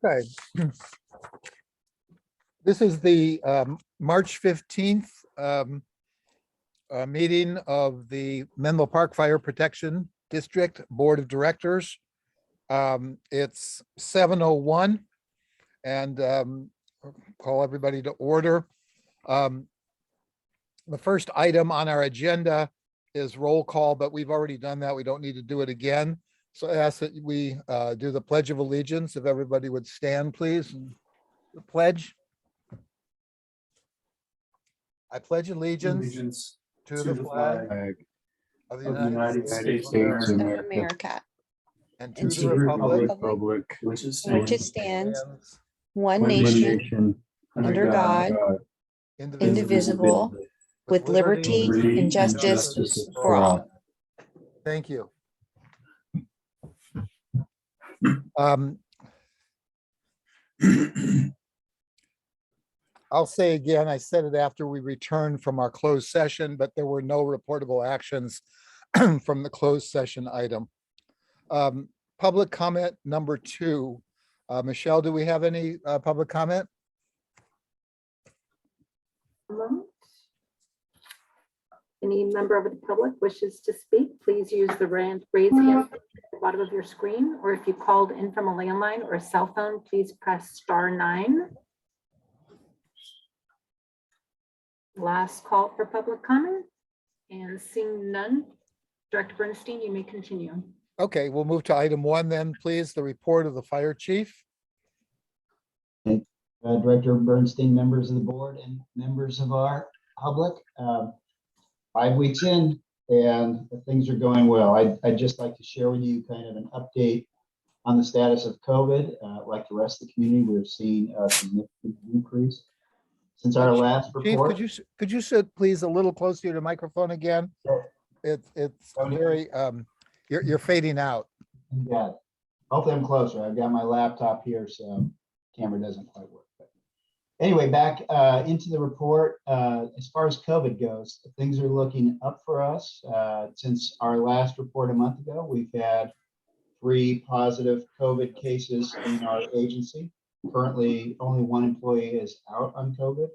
Okay. This is the March 15th meeting of the Menlo Park Fire Protection District Board of Directors. It's 7:01 and call everybody to order. The first item on our agenda is roll call, but we've already done that. We don't need to do it again. So I ask that we do the Pledge of Allegiance. If everybody would stand, please. The pledge. I pledge allegiance to the flag of the United States of America and to the republic which it stands, stands one nation, under God, indivisible, with liberty and justice for all. Thank you. I'll say again, I said it after we returned from our closed session, but there were no reportable actions from the closed session item. Public comment number 2. Michelle, do we have any public comment? Any member of the public wishes to speak, please use the raise hand at the bottom of your screen, or if you called in from a landline or a cell phone, please press *9. Last call for public comment, and seeing none, Director Bernstein, you may continue. Okay, we'll move to item 1 then, please. The report of the fire chief. Director Bernstein, members of the board, and members of our public. 5 weeks in, and things are going well. I'd just like to share with you kind of an update on the status of COVID. Like the rest of the community, we're seeing a significant increase since our last Chief, report. could you sit please a little closer to the microphone again? Sure. It's very you're fading out. Yeah, hopefully I'm closer. I've got my laptop here, so camera doesn't quite work. But anyway, back into the report. As far as COVID goes, things are looking up for us. Since our last report a month ago, we've had 3 positive COVID cases in our agency. Currently, only 1 employee is out on COVID,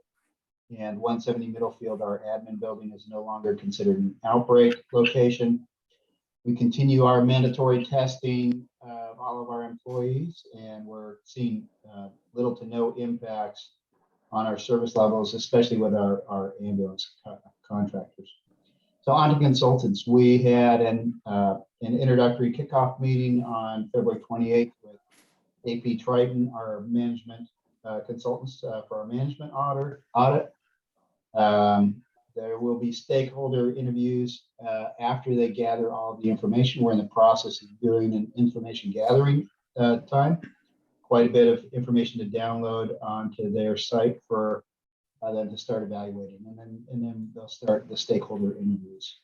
and 170 Middlefield, our admin building, is no longer considered an outbreak location. We continue our mandatory testing of all of our employees, and we're seeing little to no impacts on our service levels, especially with our ambulance contractors. So on to consultants. We had an introductory kickoff meeting on February 28th with AP Triton, our management consultants for our management audit. There will be stakeholder interviews after they gather all of the information. We're in the process of doing an information gathering time. Quite a bit of information to download onto their site for them to start evaluating, and then they'll start the stakeholder interviews.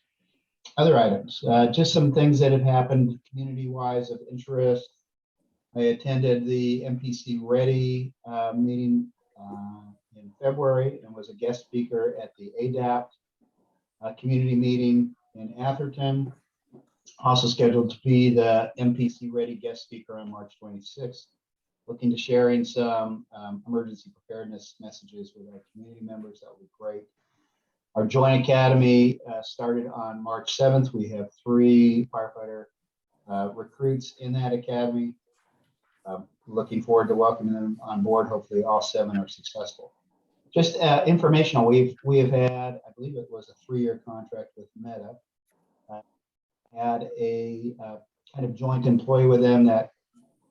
Other items, just some things that have happened community-wise of interest. I attended the MPC Ready meeting in February and was a guest speaker at the ADAPT community meeting in Atherton. Also scheduled to be the MPC Ready guest speaker on March 26th. Looking to sharing some emergency preparedness messages with our community members. That would be great. Our Joint Academy started on March 7th. We have 3 firefighter recruits in that academy. Looking forward to welcoming them on board. Hopefully all 7 are successful. Just informational, we have had, I believe it was a 3-year contract with Meta. Had a kind of joint employee with them. That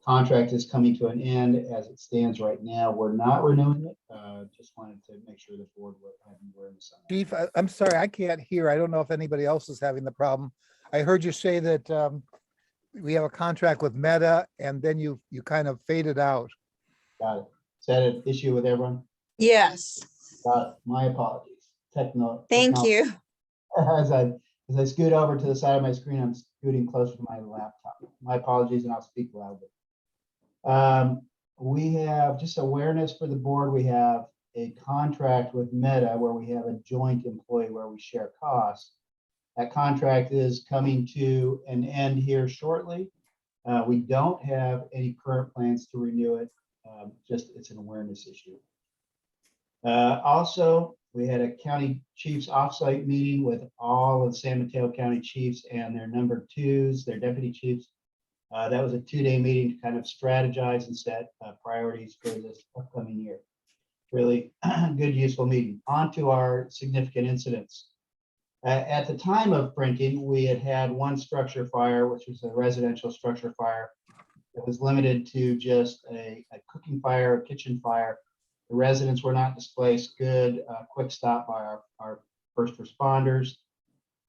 contract is coming to an end as it stands right now. We're not renewing it. Just wanted to make sure the board would have awareness on that. Chief, I'm sorry, I can't hear. I don't know if anybody else is having the problem. I heard you say that we have a contract with Meta, and then you kind of faded out. Got it. Is that an issue with everyone? Yes, Got it. My apologies. thank you. As I scoot over to the side of my screen, I'm scooting closer to my laptop. My apologies, and I'll speak loudly. We have just awareness for the board. We have a contract with Meta where we have a joint employee where we share costs. That contract is coming to an end here shortly. We don't have any current plans to renew it. just it's an awareness issue. Also, we had a county chiefs offsite meeting with all of San Mateo County chiefs and their number twos, their deputy chiefs. That was a 2-day meeting to kind of strategize and set priorities for this upcoming year. Really good, useful meeting. On to our significant incidents. At the time of printing, we had one structure fire, which was a residential structure fire. It was limited to just a cooking fire, a kitchen fire. The residents were not displaced. Good, quick stop by our first responders.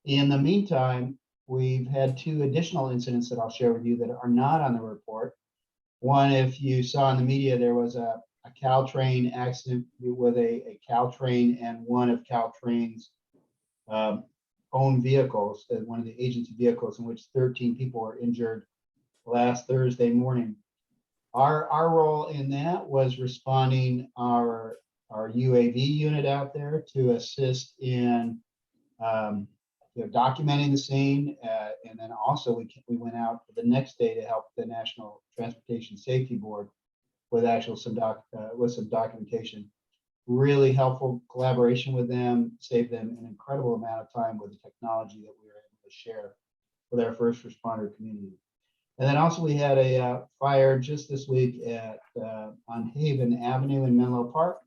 In the meantime, we've had 2 additional incidents that I'll share with you that are not on the report. One, if you saw in the media, there was a Caltrain accident with a Caltrain and one of Caltrain's own vehicles, one of the agency vehicles, in which 13 people were injured last Thursday morning. Our role in that was responding our UAV unit out there to assist in documenting the scene, and then also we went out the next day to help the National Transportation Safety Board with some documentation. Really helpful collaboration with them, saved them an incredible amount of time with the technology that we were able to share with our first responder community. And then also we had a fire just this week on Haven Avenue in Menlo Park.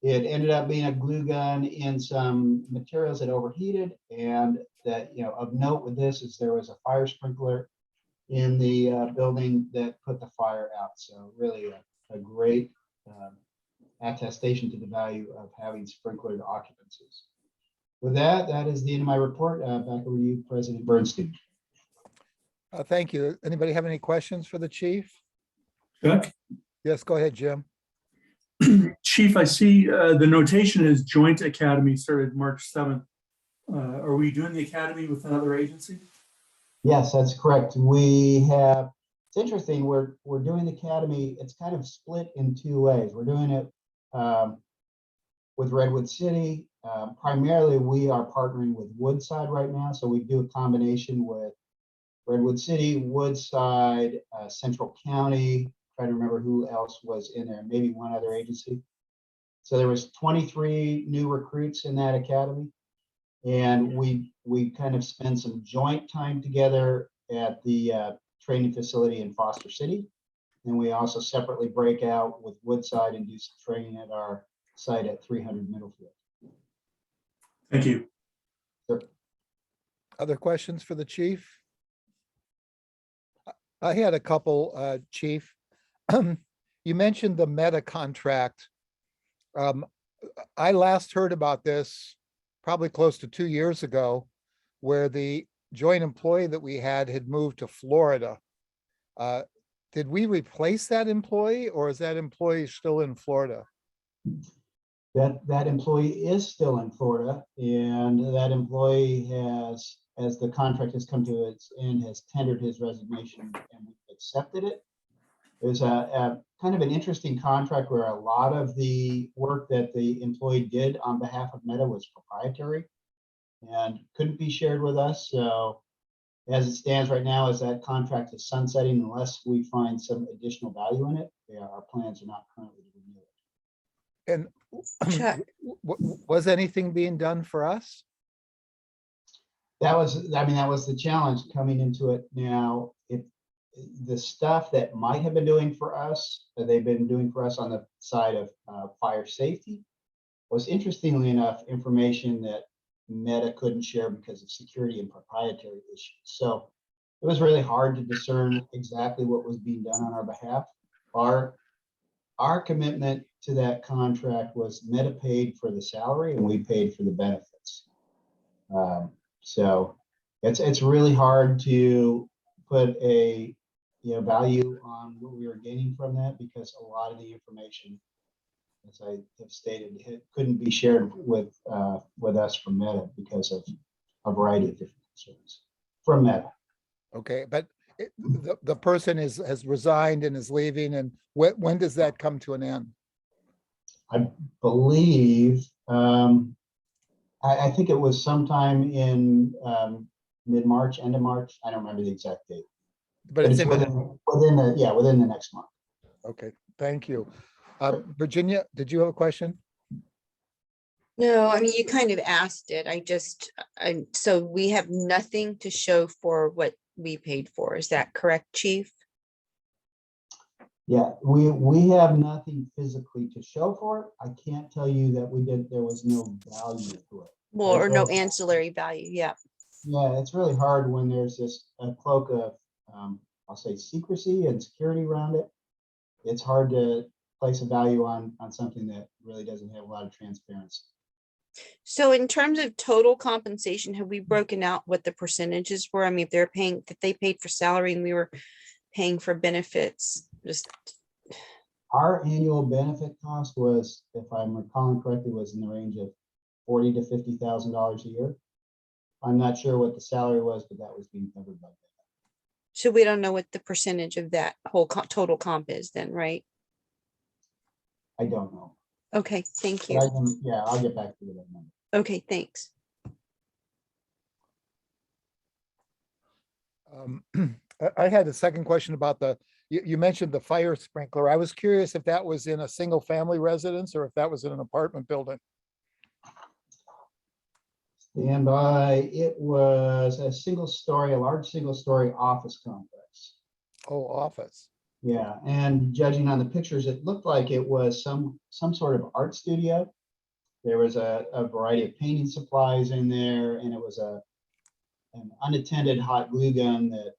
It ended up being a glue gun in some materials that overheated, and that, of note with this is there was a fire sprinkler in the building that put the fire out. So really a great attestation to the value of having sprinklered occupancies. With that, that is the end of my report. Back over to you, President Bernstein. Thank you. Anybody have any questions for the chief? Chuck? Yes, go ahead, Jim. Chief, I see the notation is Joint Academy started March 7th. Are we doing the academy with another agency? Yes, that's correct. We have, it's interesting, we're doing the academy, it's kind of split in 2 ways. We're doing it with Redwood City. Primarily, we are partnering with Woodside right now. So we do a combination with Redwood City, Woodside, Central County. Trying to remember who else was in there, maybe one other agency. So there was 23 new recruits in that academy. And we kind of spend some joint time together at the training facility in Foster City. And we also separately break out with Woodside and do some training at our site at 300 Middlefield. Thank you. Sure. Other questions for the chief? I had a couple, Chief. You mentioned the Meta contract. I last heard about this probably close to 2 years ago, where the joint employee that we had moved to Florida. Did we replace that employee, or is that employee still in Florida? That employee is still in Florida, and that employee has, as the contract has come to its end, has tendered his resignation and we've accepted it. It was a kind of an interesting contract where a lot of the work that the employee did on behalf of Meta was proprietary and couldn't be shared with us. So as it stands right now, as that contract is sunsetting, unless we find some additional value in it, our plans are not currently to renew it. And Chuck. was anything being done for us? That was the challenge coming into it. Now, the stuff that might have been doing for us, that they've been doing for us on the side of fire safety, was interestingly enough information that Meta couldn't share because of security and proprietary issues. So it was really hard to discern exactly what was being done on our behalf. Our commitment to that contract was Meta paid for the salary and we paid for the benefits. So it's really hard to put a value on what we were gaining from that, because a lot of the information, as I have stated, it couldn't be shared with us from Meta because of a variety of different concerns from Meta. Okay, but the person has resigned and is leaving, and when does that come to an end? I believe, I think it was sometime in mid-March, end of March. I don't remember the exact date. But it's within the next month. Okay, thank you. Virginia, did you have a question? No, I mean, you kind of asked it. So we have nothing to show for what we paid for. Is that correct, Chief? Yeah, we have nothing physically to show for it. I can't tell you that there was no value to it. Well, or no ancillary value. Yeah. Yeah, it's really hard when there's a cloak of, I'll say, secrecy and security around it. It's hard to place a value on something that really doesn't have a lot of transparency. So in terms of total compensation, have we broken out what the percentages were? I mean, if they paid for salary and we were paying for benefits, just, Our annual benefit cost was, if I'm recalling correctly, was in the range of $40,000 to $50,000 a year. I'm not sure what the salary was, but that was being covered by that. so we don't know what the percentage of that whole total comp is then, right? I don't know. Okay, thank But you. yeah, I'll get back to you with that number. Okay, thanks. I had a second question about you mentioned the fire sprinkler. I was curious if that was in a single family residence or if that was in an apartment building. Stand by. It was a large single story office complex. Oh, office. Yeah, and judging on the pictures, it looked like it was some sort of art studio. There was a variety of painting supplies in there, and it was an unattended hot glue gun that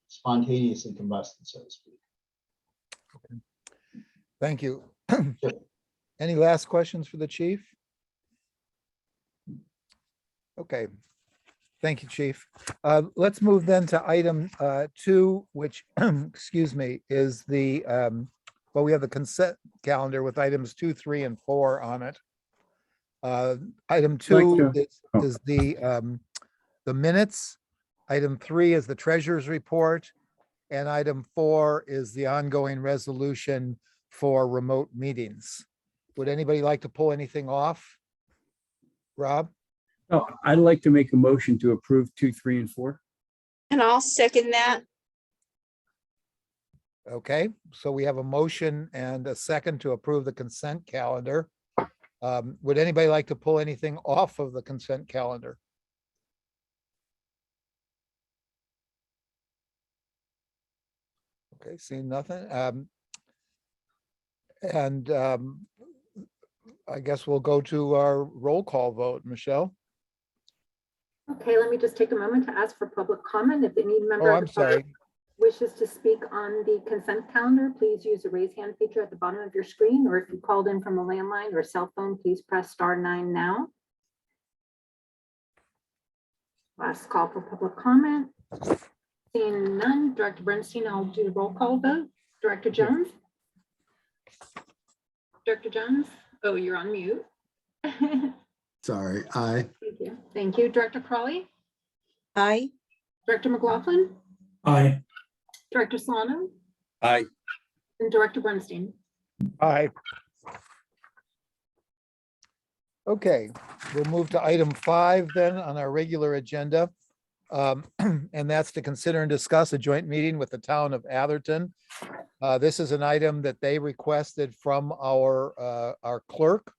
spontaneously combusted, so to speak. Thank you. Sure. Any last questions for the chief? Okay. Thank you, Chief. Let's move then to item 2, which, excuse me, is the, well, we have the consent calendar with items 2, 3, and 4 on it. Item 2 is the minutes. Item 3 is the treasurer's report. And item 4 is the ongoing resolution for remote meetings. Would anybody like to pull anything off? Rob? Oh, I'd like to make a motion to approve 2, 3, and 4. And I'll second that. Okay, so we have a motion and a second to approve the consent calendar. Would anybody like to pull anything off of the consent calendar? Okay, seeing nothing. I guess we'll go to our roll call vote. Michelle? Okay, let me just take a moment to ask for public comment. If any member Oh, of I'm the public sorry. wishes to speak on the consent calendar, please use the raise hand feature at the bottom of your screen, or if you called in from a landline or cell phone, please press *9 now. Last call for public comment. Seeing none, Director Bernstein, I'll do the roll call vote. Director Jones? Director Jones? Oh, you're on mute. Sorry, aye. Thank you. Thank you. Director Crawley? Aye. Director McLaughlin? Aye. Director Solano? Aye. And Director Bernstein? Aye. Okay, we'll move to item 5 then on our regular agenda. And that's to consider and discuss a joint meeting with the town of Atherton. This is an item that they requested from our clerk.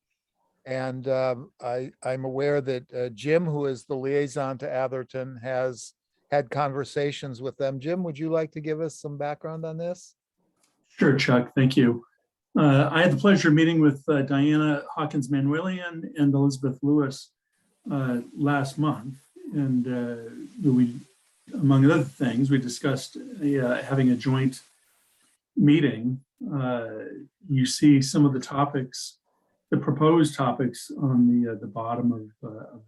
And I'm aware that Jim, who is the liaison to Atherton, has had conversations with them. Jim, would you like to give us some background on this? Sure, Chuck. Thank you. I had the pleasure of meeting with Diana Hawkins Manuelian and Elizabeth Lewis last month. And we, among other things, we discussed having a joint meeting. You see some of the topics, the proposed topics on the bottom of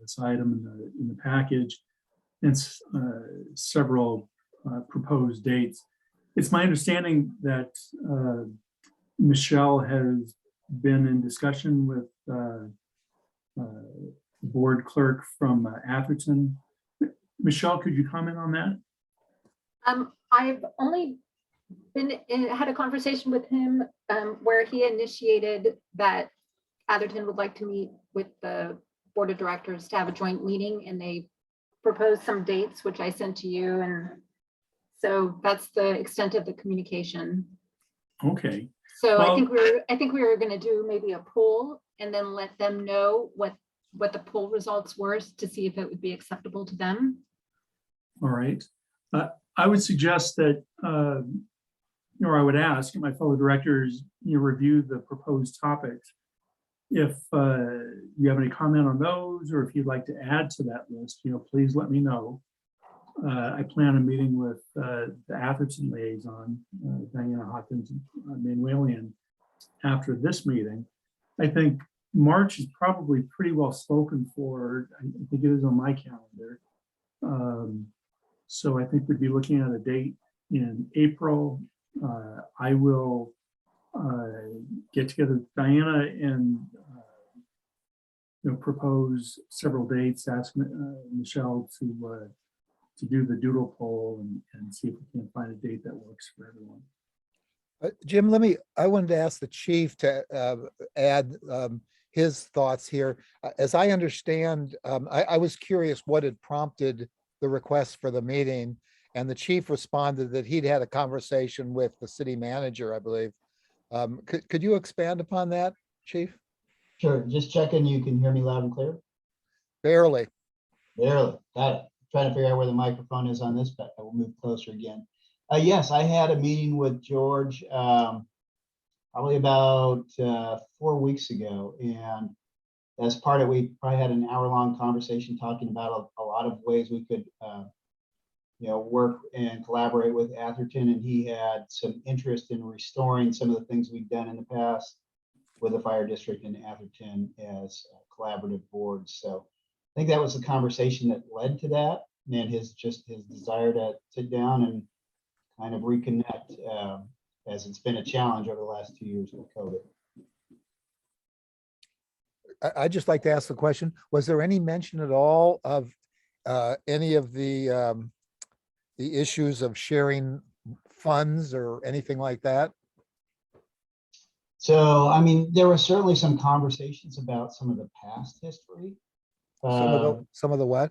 this item in the package, and several proposed dates. It's my understanding that Michelle has been in discussion with board clerk from Atherton. Michelle, could you comment on that? I've only had a conversation with him where he initiated that Atherton would like to meet with the board of directors to have a joint meeting, and they proposed some dates, which I sent to you. And so that's the extent of the communication. Okay, So Well- I think we were gonna do maybe a poll and then let them know what the poll results were to see if it would be acceptable to them. all right. I would suggest that, or I would ask my fellow directors, review the proposed topics. If you have any comment on those, or if you'd like to add to that list, please let me know. I plan on meeting with the Atherton liaison, Diana Hawkins Manuelian, after this meeting. I think March is probably pretty well spoken for. I think it is on my calendar. So I think we'd be looking at a date in April. I will get together with Diana and propose several dates, ask Michelle to do the doodle poll and see if we can find a date that works for everyone. Jim, I wanted to ask the chief to add his thoughts here. As I understand, I was curious what had prompted the request for the meeting, and the chief responded that he'd had a conversation with the city manager, I believe. Could you expand upon that, chief? Sure, just checking, you can hear me loud and clear? Barely. Barely, got it. Trying to figure out where the microphone is on this, but I will move closer again. Yes, I had a meeting with George probably about 4 weeks ago, and as part of it, we probably had an hour-long conversation talking about a lot of ways we could work and collaborate with Atherton, and he had some interest in restoring some of the things we've done in the past with the fire district and Atherton as collaborative boards. So I think that was the conversation that led to that, and his desire to sit down and kind of reconnect, as it's been a challenge over the last 2 years with COVID. I'd just like to ask the question, was there any mention at all of any of the issues of sharing funds or anything like that? So, I mean, there were certainly some conversations about some of the past history. Some of the what?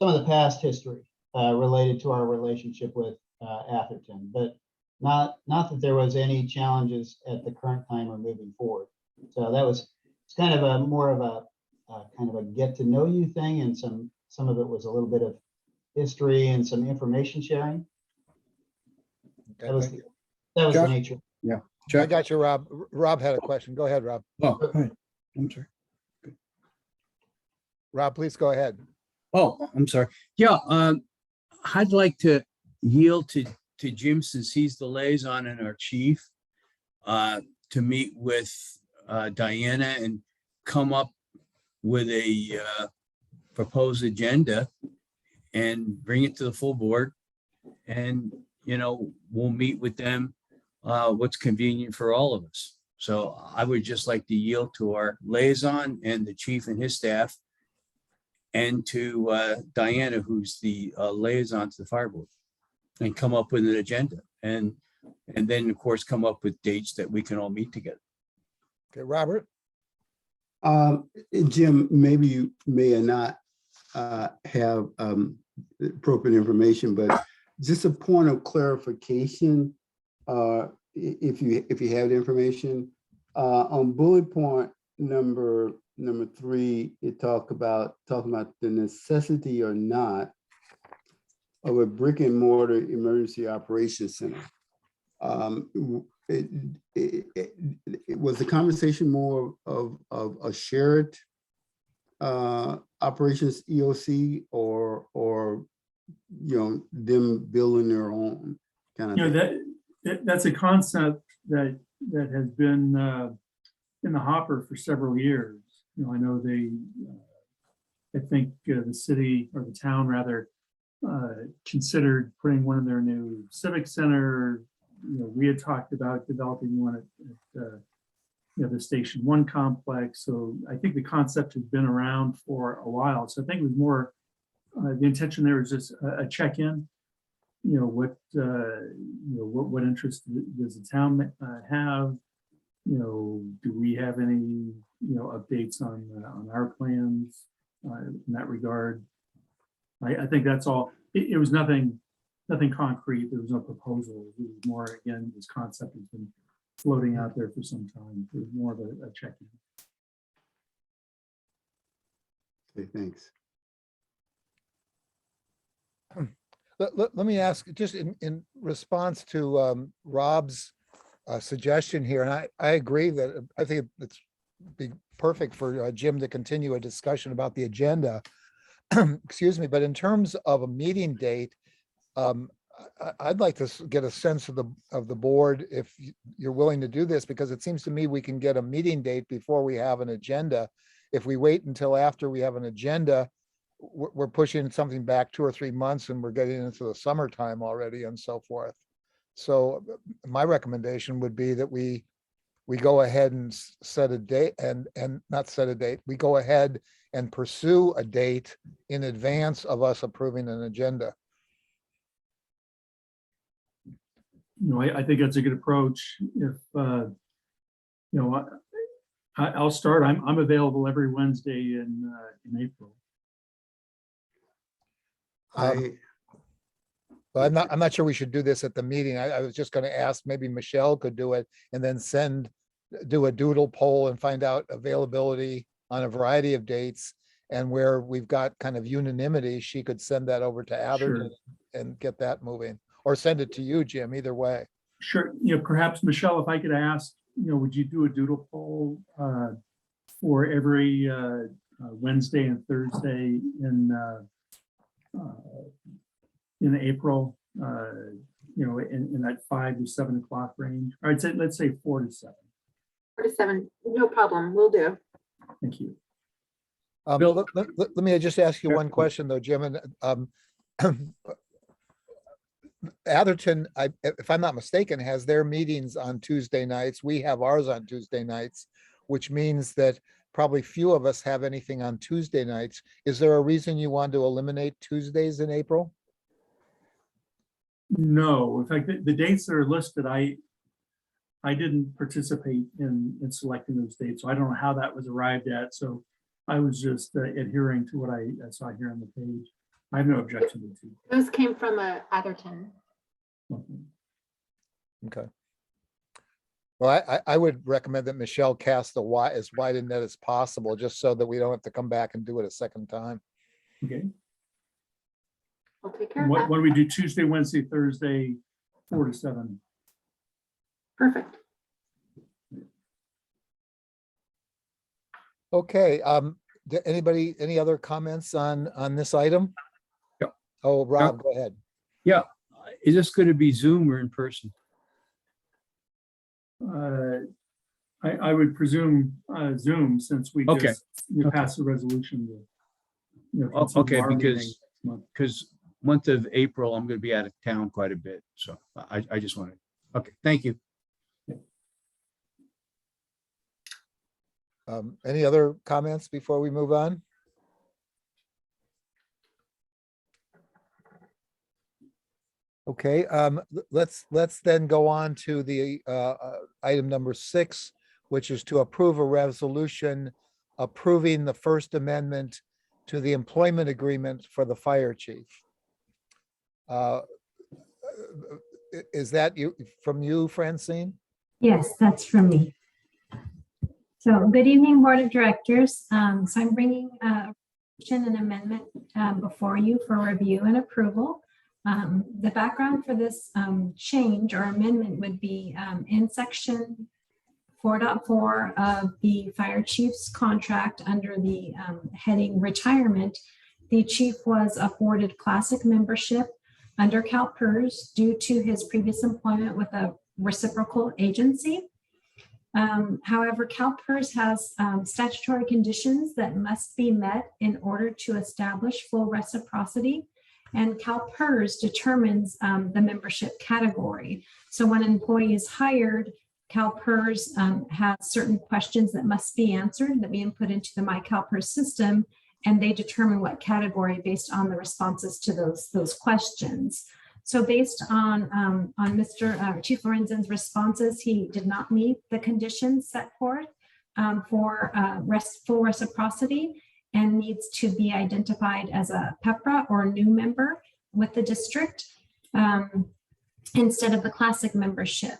Some of the past history related to our relationship with Atherton, but not that there was any challenges at the current time or moving forward. So it's kind of a more of a kind of a get to know you thing, and some of it was a little bit of history and some information sharing. Okay, That was thank you. the Chuck? nature. I Chuck? got you, Rob. Rob had a question. Go ahead, Rob. Oh, go ahead. I'm sorry. Rob, please go ahead. Oh, I'm sorry. Yeah, I'd like to yield to Jim, since he's the liaison and our chief, to meet with Diana and come up with a proposed agenda and bring it to the full board. And, we'll meet with them what's convenient for all of us. So I would just like to yield to our liaison and the chief and his staff, and to Diana, who's the liaison to the fire board, and come up with an agenda, and then of course come up with dates that we can all meet together. Okay, Robert? Jim, maybe you may or not have appropriate information, but just a point of clarification, if you have the information, on bullet point number 3, it talking about the necessity or not of a brick and mortar emergency operations center. It was the conversation more of a shared operations EOC, or them building their own kind of thing? That's a concept that has been in the hopper for several years. I know I think the city, or the town rather, considered putting one in their new civic center. We had talked about developing one at the Station 1 complex. So I think the concept has been around for a while. So I think it was more, the intention there was just a check-in. What interest does the town have? Do we have any updates on our plans in that regard? I think that's all. It was nothing concrete. There was no proposal. It was more, again, this concept has been floating out there for some time. It was more of a check-in. Okay, thanks. Let me ask, just in response to Rob's suggestion here, and I agree that I think it's be perfect for Jim to continue a discussion about the agenda. Excuse me, but in terms of a meeting date, I'd like to get a sense of the board if you're willing to do this, because it seems to me we can get a meeting date before we have an agenda. If we wait until after we have an agenda, we're pushing something back 2 or 3 months and we're getting into the summertime already and so forth. So my recommendation would be that we go ahead and set a date and not set a date. We go ahead and pursue a date in advance of us approving an agenda. You know, I think that's a good approach. If, you know, I'll start, I'm available every Wednesday in April. But I'm not sure we should do this at the meeting. I was just gonna ask, maybe Michelle could do it and then do a doodle poll and find out availability on a variety of dates. And where we've got kind of unanimity, she could send that over to Atherton and get that moving, or send it to you, Jim, either way. Sure. You know, perhaps Michelle, if I could ask, you know, would you do a doodle poll for every Wednesday and Thursday in April, you know, in that 5 to 7 o'clock range? Or I'd say, let's say 4 to 7. 4 to 7, no problem, will do. Thank you. Bill- Let me just ask you Sure. one question though, Jim, and Atherton, if I'm not mistaken, has their meetings on Tuesday nights. We have ours on Tuesday nights, which means that probably few of us have anything on Tuesday nights. Is there a reason you want to eliminate Tuesdays in April? No, in fact, the dates that are listed, I didn't participate in selecting those dates, so I don't know how that was arrived at. So I was just adhering to what I saw here on the page. I have no objection to it. Those came from Atherton. Okay. Well, I would recommend that Michelle cast as wide a net as possible, just so that we don't have to come back and do it a second time. Okay. I'll take care And of what that. do we do Tuesday, Wednesday, Thursday, 4 to 7? Perfect. Okay, any other comments on this item? Yep. Oh, Rob, go ahead. Yeah, is this going to be Zoom or in person? I would presume Zoom, since we Okay. just passed the resolution. To, you know, Oh, continue okay, our meeting because- next month. Because month of April, I'm going to be out of town quite a bit. So I just wanted, okay, thank you. Any other comments before we move on? Okay, let's then go on to the item number 6, which is to approve a resolution approving the First Amendment to the employment agreement for the fire chief. Is that from you, Francine? Yes, that's from me. So good evening, Board of Directors. So I'm bringing an amendment before you for review and approval. The background for this change or amendment would be in section 4.4 of the fire chief's contract under the heading retirement. The chief was afforded classic membership under CalPERS due to his previous employment with a reciprocal agency. However, CalPERS has statutory conditions that must be met in order to establish full reciprocity, and CalPERS determines the membership category. So when an employee is hired, CalPERS has certain questions that must be answered that we input into the MyCalPERS system, and they determine what category based on the responses to those questions. So based on Mr. Chief Lorenzen's responses, he did not meet the conditions set forth for full reciprocity and needs to be identified as a PEPRA or new member with the district instead of the classic membership.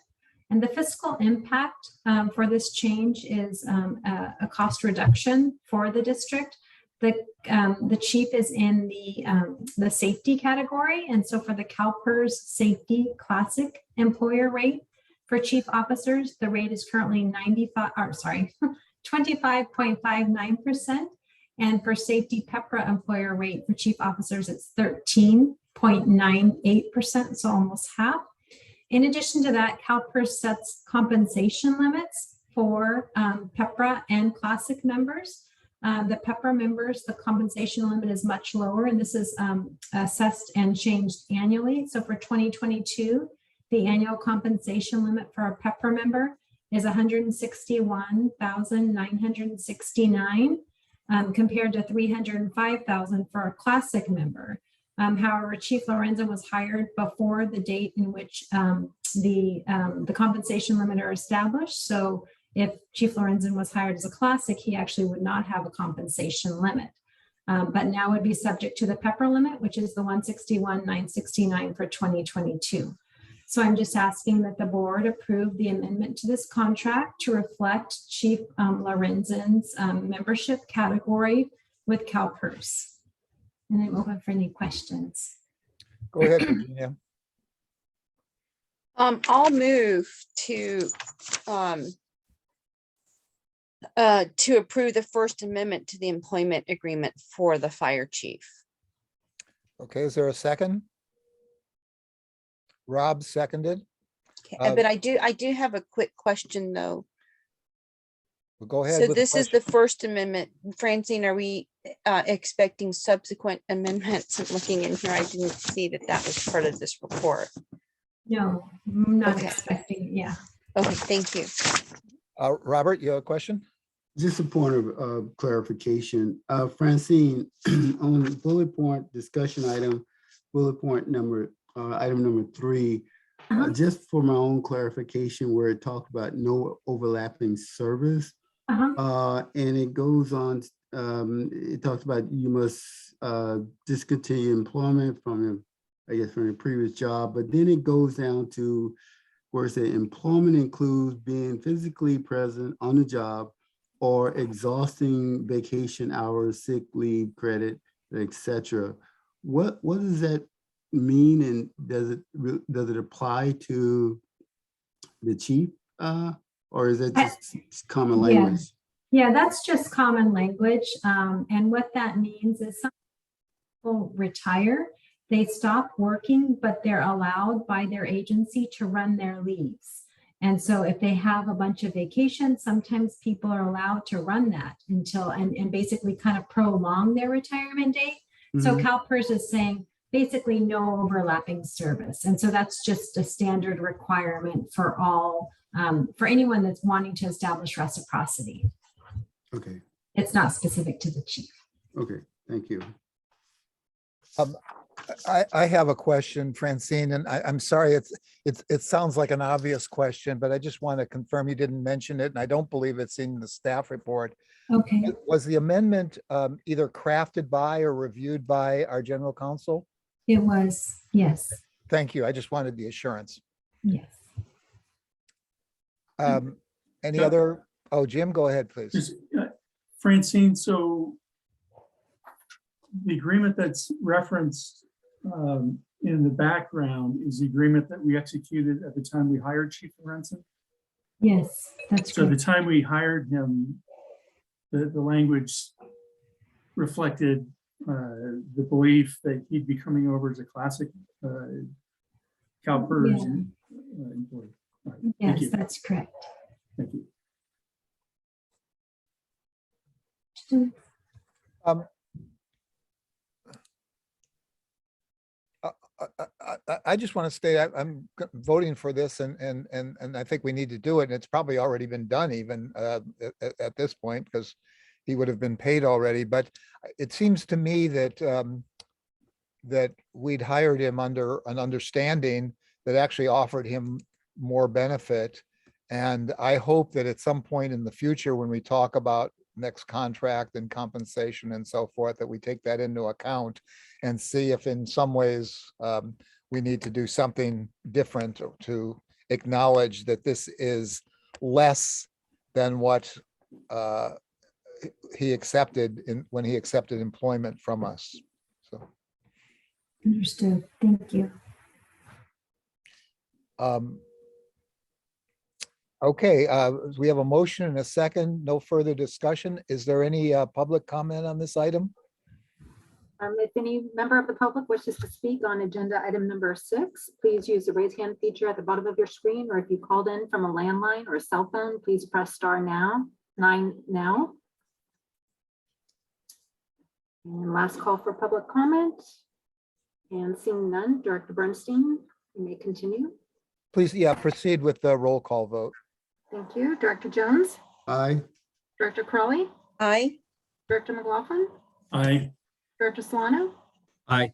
And the fiscal impact for this change is a cost reduction for the district. The chief is in the safety category. And so for the CalPERS Safety Classic employer rate for chief officers, the rate is currently 25.59%. And for safety PEPRA employer rate for chief officers, it's 13.98%, so almost half. In addition to that, CalPERS sets compensation limits for PEPRA and Classic members. The PEPRA members, the compensation limit is much lower, and this is assessed and changed annually. So for 2022, the annual compensation limit for a PEPRA member is $161,969 compared to $305,000 for a Classic member. However, Chief Lorenzen was hired before the date in which the compensation limit are established. So if Chief Lorenzen was hired as a Classic, he actually would not have a compensation limit, but now would be subject to the PEPRA limit, which is the $161,969 for 2022. So I'm just asking that the board approve the amendment to this contract to reflect Chief Lorenzen's membership category with CalPERS. And I'm open for any questions. Go ahead, Virginia. I'll move to approve the First Amendment to the employment agreement for the fire chief. Okay, is there a second? Rob seconded. Okay, Uh, but I do have a quick question though. Well, go ahead. So with the this is question. the First Amendment. Francine, are we expecting subsequent amendments? I'm looking in here. I didn't see that that was part of this report. No, I'm not Okay. expecting, yeah. Okay, thank you. Robert, you have a question? Just a point of clarification. Francine, on bullet point discussion item, bullet point number, item number 3, just for my own clarification, where it talked about no overlapping service, and it goes on, it talks about you must discontinue employment from your previous job, but then it goes down to where it says employment includes being physically present on the job or exhausting vacation hours, sick leave credit, etc. What does that mean, and does it apply to the chief, or is that just common language? Yeah, that's just common language. And what that means is some people retire, they stop working, but they're allowed by their agency to run their leaves. And so if they have a bunch of vacations, sometimes people are allowed to run that until, and basically kind of prolong their retirement date. So CalPERS is saying basically no overlapping service. And so that's just a standard requirement for all, for anyone that's wanting to establish reciprocity. Okay, It's not specific to the chief. okay, thank you. I have a question, Francine, and I'm sorry, it sounds like an obvious question, but I just want to confirm you didn't mention it, and I don't believe it's in the staff report. Okay. Was the amendment either crafted by or reviewed by our general counsel? It was, yes, Thank you. I just wanted the assurance. yes. Any Yeah. other? Oh, Jim, go ahead, please. Just, Francine, so the agreement that's referenced in the background is the agreement that we executed at the time we hired Chief Lorenzen. Yes, that's So at the correct. time we hired him, the language reflected the belief that he'd be coming over as a Classic CalPERS employee. All right, Thank Yes, you. that's correct. Thank you. I just want to state, I'm voting for this and I think we need to do it. And it's probably already been done even at this point because he would have been paid already. But it seems to me that that we'd hired him under an understanding that actually offered him more benefit. And I hope that at some point in the future, when we talk about next contract and compensation and so forth, that we take that into account and see if in some ways we need to do something different to acknowledge that this is less than what he accepted when he accepted employment from us. So, Understood. Thank you. Okay, we have a motion and a second. No further discussion. Is there any public comment on this item? If any member of the public wishes to speak on agenda item number 6, please use the raise hand feature at the bottom of your screen, or if you called in from a landline or a cell phone, please press *9 now. And last call for public comment. And seeing none, Director Bernstein, you may continue. Please, yeah, proceed with the roll call vote. Thank you. Director Jones, Aye. Director Crawley, Aye. Director McLaughlin, Aye. Director Solano, Aye.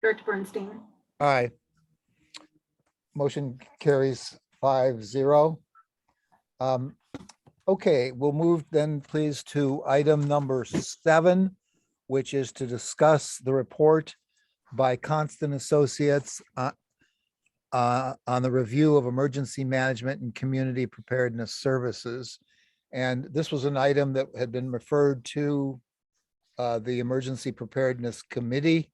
Director Bernstein. Aye. Motion carries 5-0. Okay, we'll move then please to item number 7, which is to discuss the report by Constant Associates on the review of emergency management and community preparedness services. And this was an item that had been referred to the Emergency Preparedness Committee.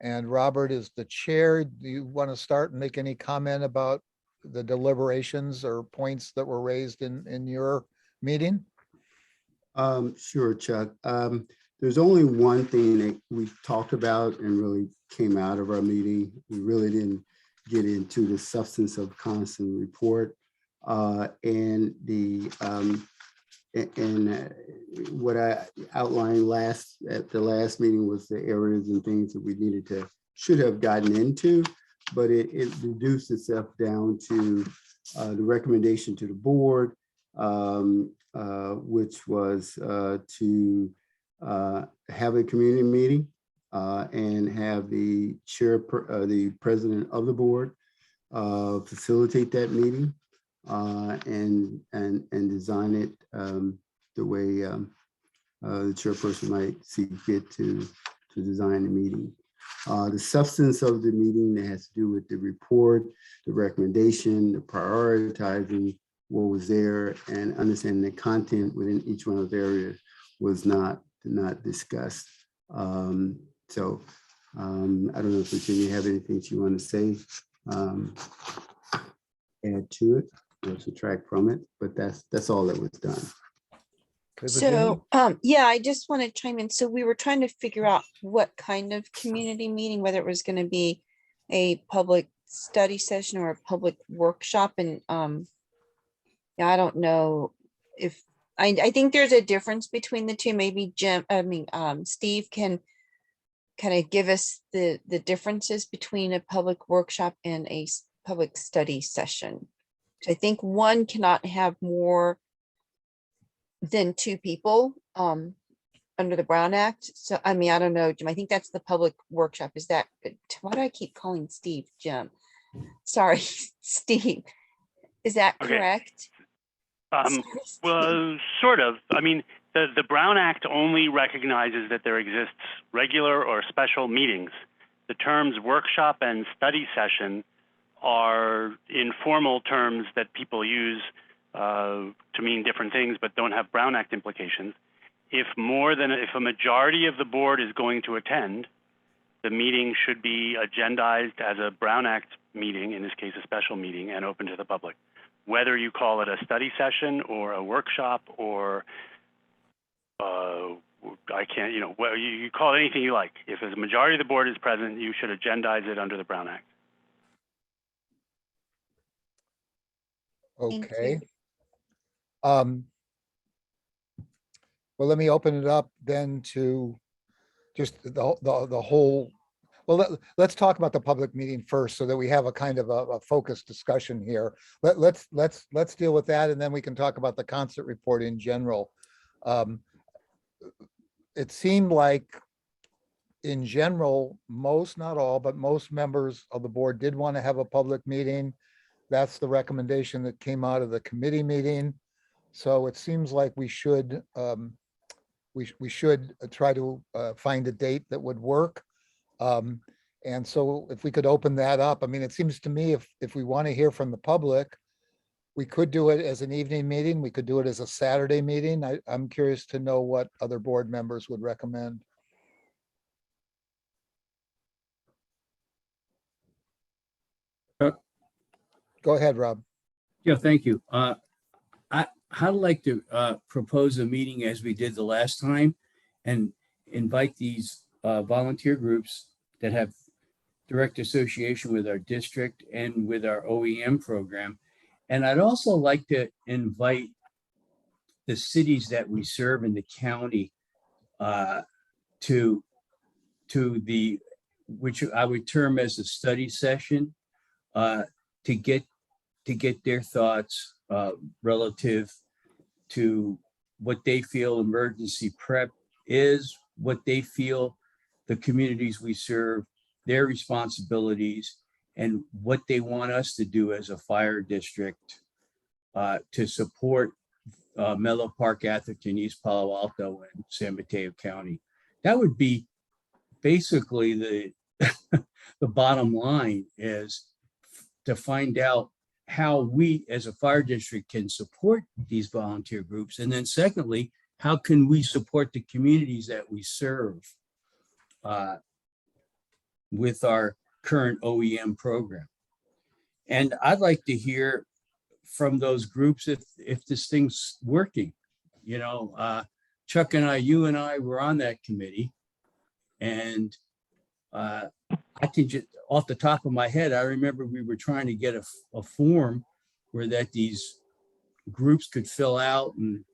And Robert is the chair. Do you want to start and make any comment about the deliberations or points that were raised in your meeting? Sure, Chuck. There's only one thing that we talked about and really came out of our meeting. We really didn't get into the substance of constant report. And what I outlined at the last meeting was the areas and things that we should have gotten into, but it reduced itself down to the recommendation to the board, which was to have a community meeting and have the the president of the board facilitate that meeting and design it the way the chairperson might see fit to design the meeting. The substance of the meeting that has to do with the report, the recommendation, the prioritizing what was there, and understanding the content within each one of those areas was not discussed. So I don't know if Virginia have anything you want to say, add to it or subtract from it, but that's all that was done. Okay, Virginia? So, yeah, I just want to chime in. So we were trying to figure out what kind of community meeting, whether it was going to be a public study session or a public workshop. And yeah, I don't know if, I think there's a difference between the two. Maybe Steve can kind of give us the differences between a public workshop and a public study session. So I think one cannot have more than 2 people under the Brown Act. So, I mean, I don't know, Jim, I think that's the public workshop. Is that, why do I keep calling Steve Jim? Sorry, Steve. Is that Okay. correct? Sorry, Steve. Well, sort of. I mean, the Brown Act only recognizes that there exists regular or special meetings. The terms workshop and study session are informal terms that people use to mean different things, but don't have Brown Act implications. If a majority of the board is going to attend, the meeting should be agendized as a Brown Act meeting, in this case, a special meeting, and open to the public. Whether you call it a study session or a workshop or you call it anything you like. If a majority of the board is present, you should agendize it under the Brown Act. Thank you. Okay. Well, let me open it up then to just the whole, well, let's talk about the public meeting first so that we have a kind of a focused discussion here. Let's deal with that, and then we can talk about the concert report in general. It seemed like in general, most, not all, but most members of the board did want to have a public meeting. That's the recommendation that came out of the committee meeting. So it seems like we should try to find a date that would work. And so if we could open that up, I mean, it seems to me if we want to hear from the public, We could do it as an evening meeting. We could do it as a Saturday meeting. I'm curious to know what other board members would recommend. Go ahead, Rob. Yeah, thank you. I'd like to propose a meeting as we did the last time and invite these volunteer groups that have direct association with our district and with our OEM program. And I'd also like to invite the cities that we serve in the county to the, which I would term as a study session, to get their thoughts relative to what they feel emergency prep is, what they feel the communities we serve, their responsibilities, and what they want us to do as a fire district to support Menlo Park, Atherton, East Palo Alto, and San Mateo County. That would be basically the the bottom line, is to find out how we as a fire district can support these volunteer groups. And then secondly, how can we support the communities that we serve with our current OEM program? And I'd like to hear from those groups if this thing's working. You know, Chuck and I, you and I were on that committee, and I can just, off the top of my head, I remember we were trying to get a form where that these groups could fill out and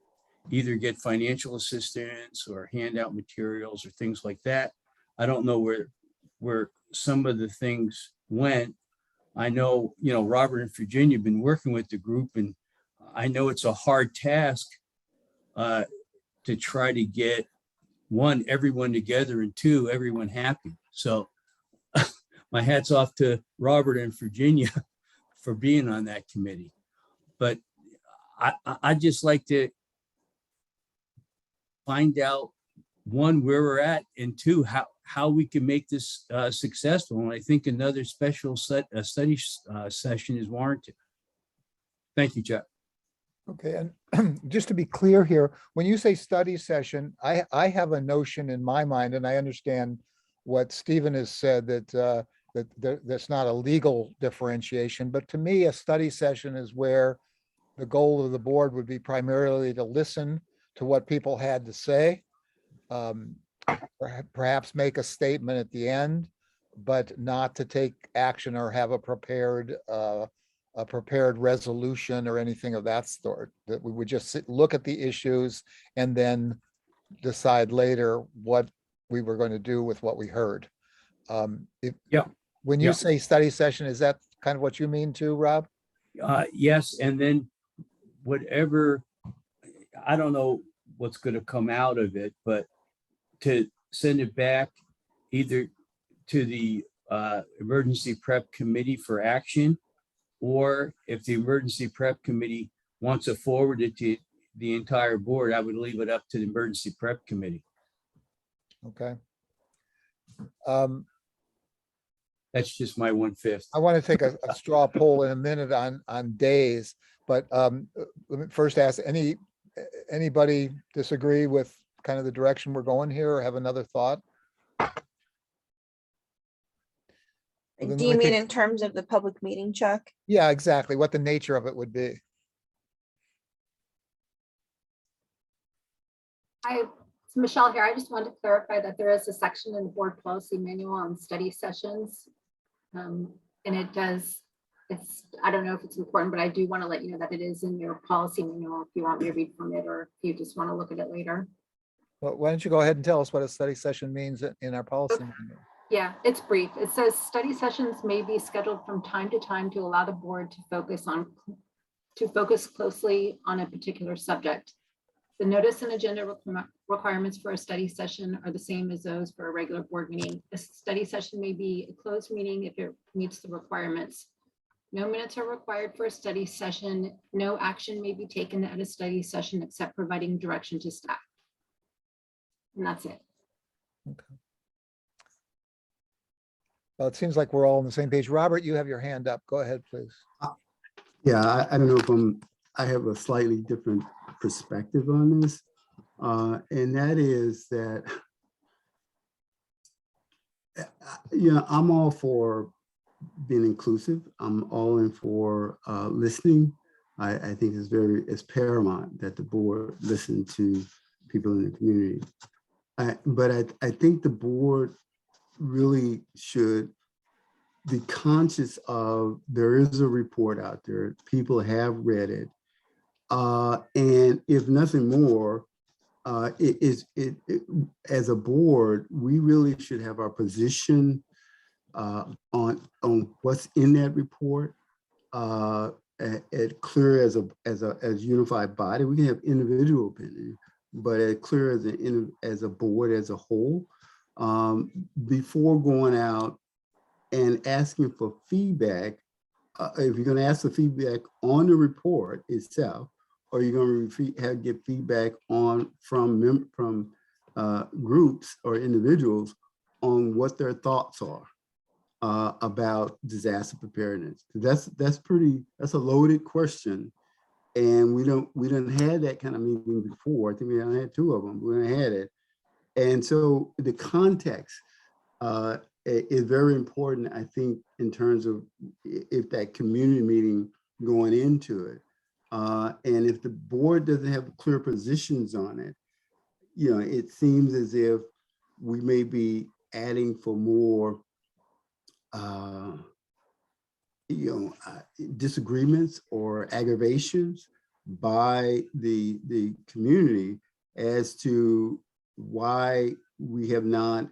either get financial assistance or hand out materials or things like that. I don't know where some of the things went. I know, you know, Robert and Virginia have been working with the group, and I know it's a hard task to try to get, one, everyone together, and two, everyone happy. So my hat's off to Robert and Virginia for being on that committee. But I just like to find out, one, where we're at, and two, how we can make this successful. And I think another special study session is warranted. Thank you, Chuck. Okay, and just to be clear here, when you say study session, I have a notion in my mind, and I understand what Stephen has said, that that's not a legal differentiation, but to me, a study session is where the goal of the board would be primarily to listen to what people had to say, perhaps make a statement at the end, but not to take action or have a prepared resolution or anything of that sort. That we would just look at the issues and then decide later what we were going to do with what we heard. Yeah. When you Yeah. say study session, is that kind of what you mean too, Rob? Yes, and then whatever, I don't know what's going to come out of it, but to send it back either to the emergency prep committee for action, or if the emergency prep committee wants to forward it to the entire board, I would leave it up to the emergency prep committee. Okay. That's just my 1/5. I want to take a straw poll in a minute on days, but let me first ask, anybody disagree with kind of the direction we're going here, or have another thought? Well, then Do let you me mean take- in terms of the public meeting, Chuck? Yeah, exactly, what the nature of it would be. Michelle here. I just wanted to clarify that there is a section in the board policy manual on study sessions. And it does, I don't know if it's important, but I do want to let you know that it is in your policy manual if you want me to read from it, or if you just want to look at it later. Well, why don't you go ahead and tell us what a study session means in our policy manual? Yeah, it's brief. It says study sessions may be scheduled from time to time to allow the board to focus closely on a particular subject. The notice and agenda requirements for a study session are the same as those for a regular board meeting. A study session may be a closed meeting if it meets the requirements. No minutes are required for a study session. No action may be taken at a study session except providing direction to staff. And that's it. Well, it seems like we're all on the same page. Robert, you have your hand up. Go ahead, please. Yeah, I don't know if I have a slightly different perspective on this. And that is that, I'm all for being inclusive. I'm all in for listening. I think it's paramount that the board listen to people in the community. But I think the board really should be conscious of, there is a report out there, people have read it. And if nothing more, as a board, we really should have our position on what's in that report, clear as unified body. We can have individual opinion, but as clear as a board as a whole, before going out and asking for feedback. If you're going to ask for feedback on the report itself, or you're going to get feedback from groups or individuals on what their thoughts are about disaster preparedness. That's a loaded question, and we don't have that kind of meeting before. I think we only had 2 of them. We haven't had it, and so the context is very important, I think, in terms of if that community meeting going into it. And if the board doesn't have clear positions on it, it seems as if we may be adding for more, disagreements or aggravations by the community as to why we have not,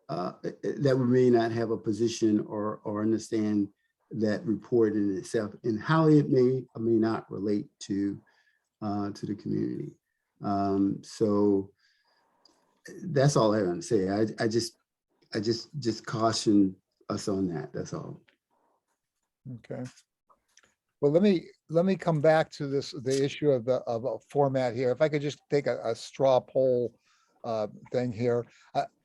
that we may not have a position or understand that report in itself and how it may or may not relate to the community. So that's all I want to say. I just caution us on that. That's all. Okay. Well, let me come back to the issue of a format here. If I could just take a straw poll thing here,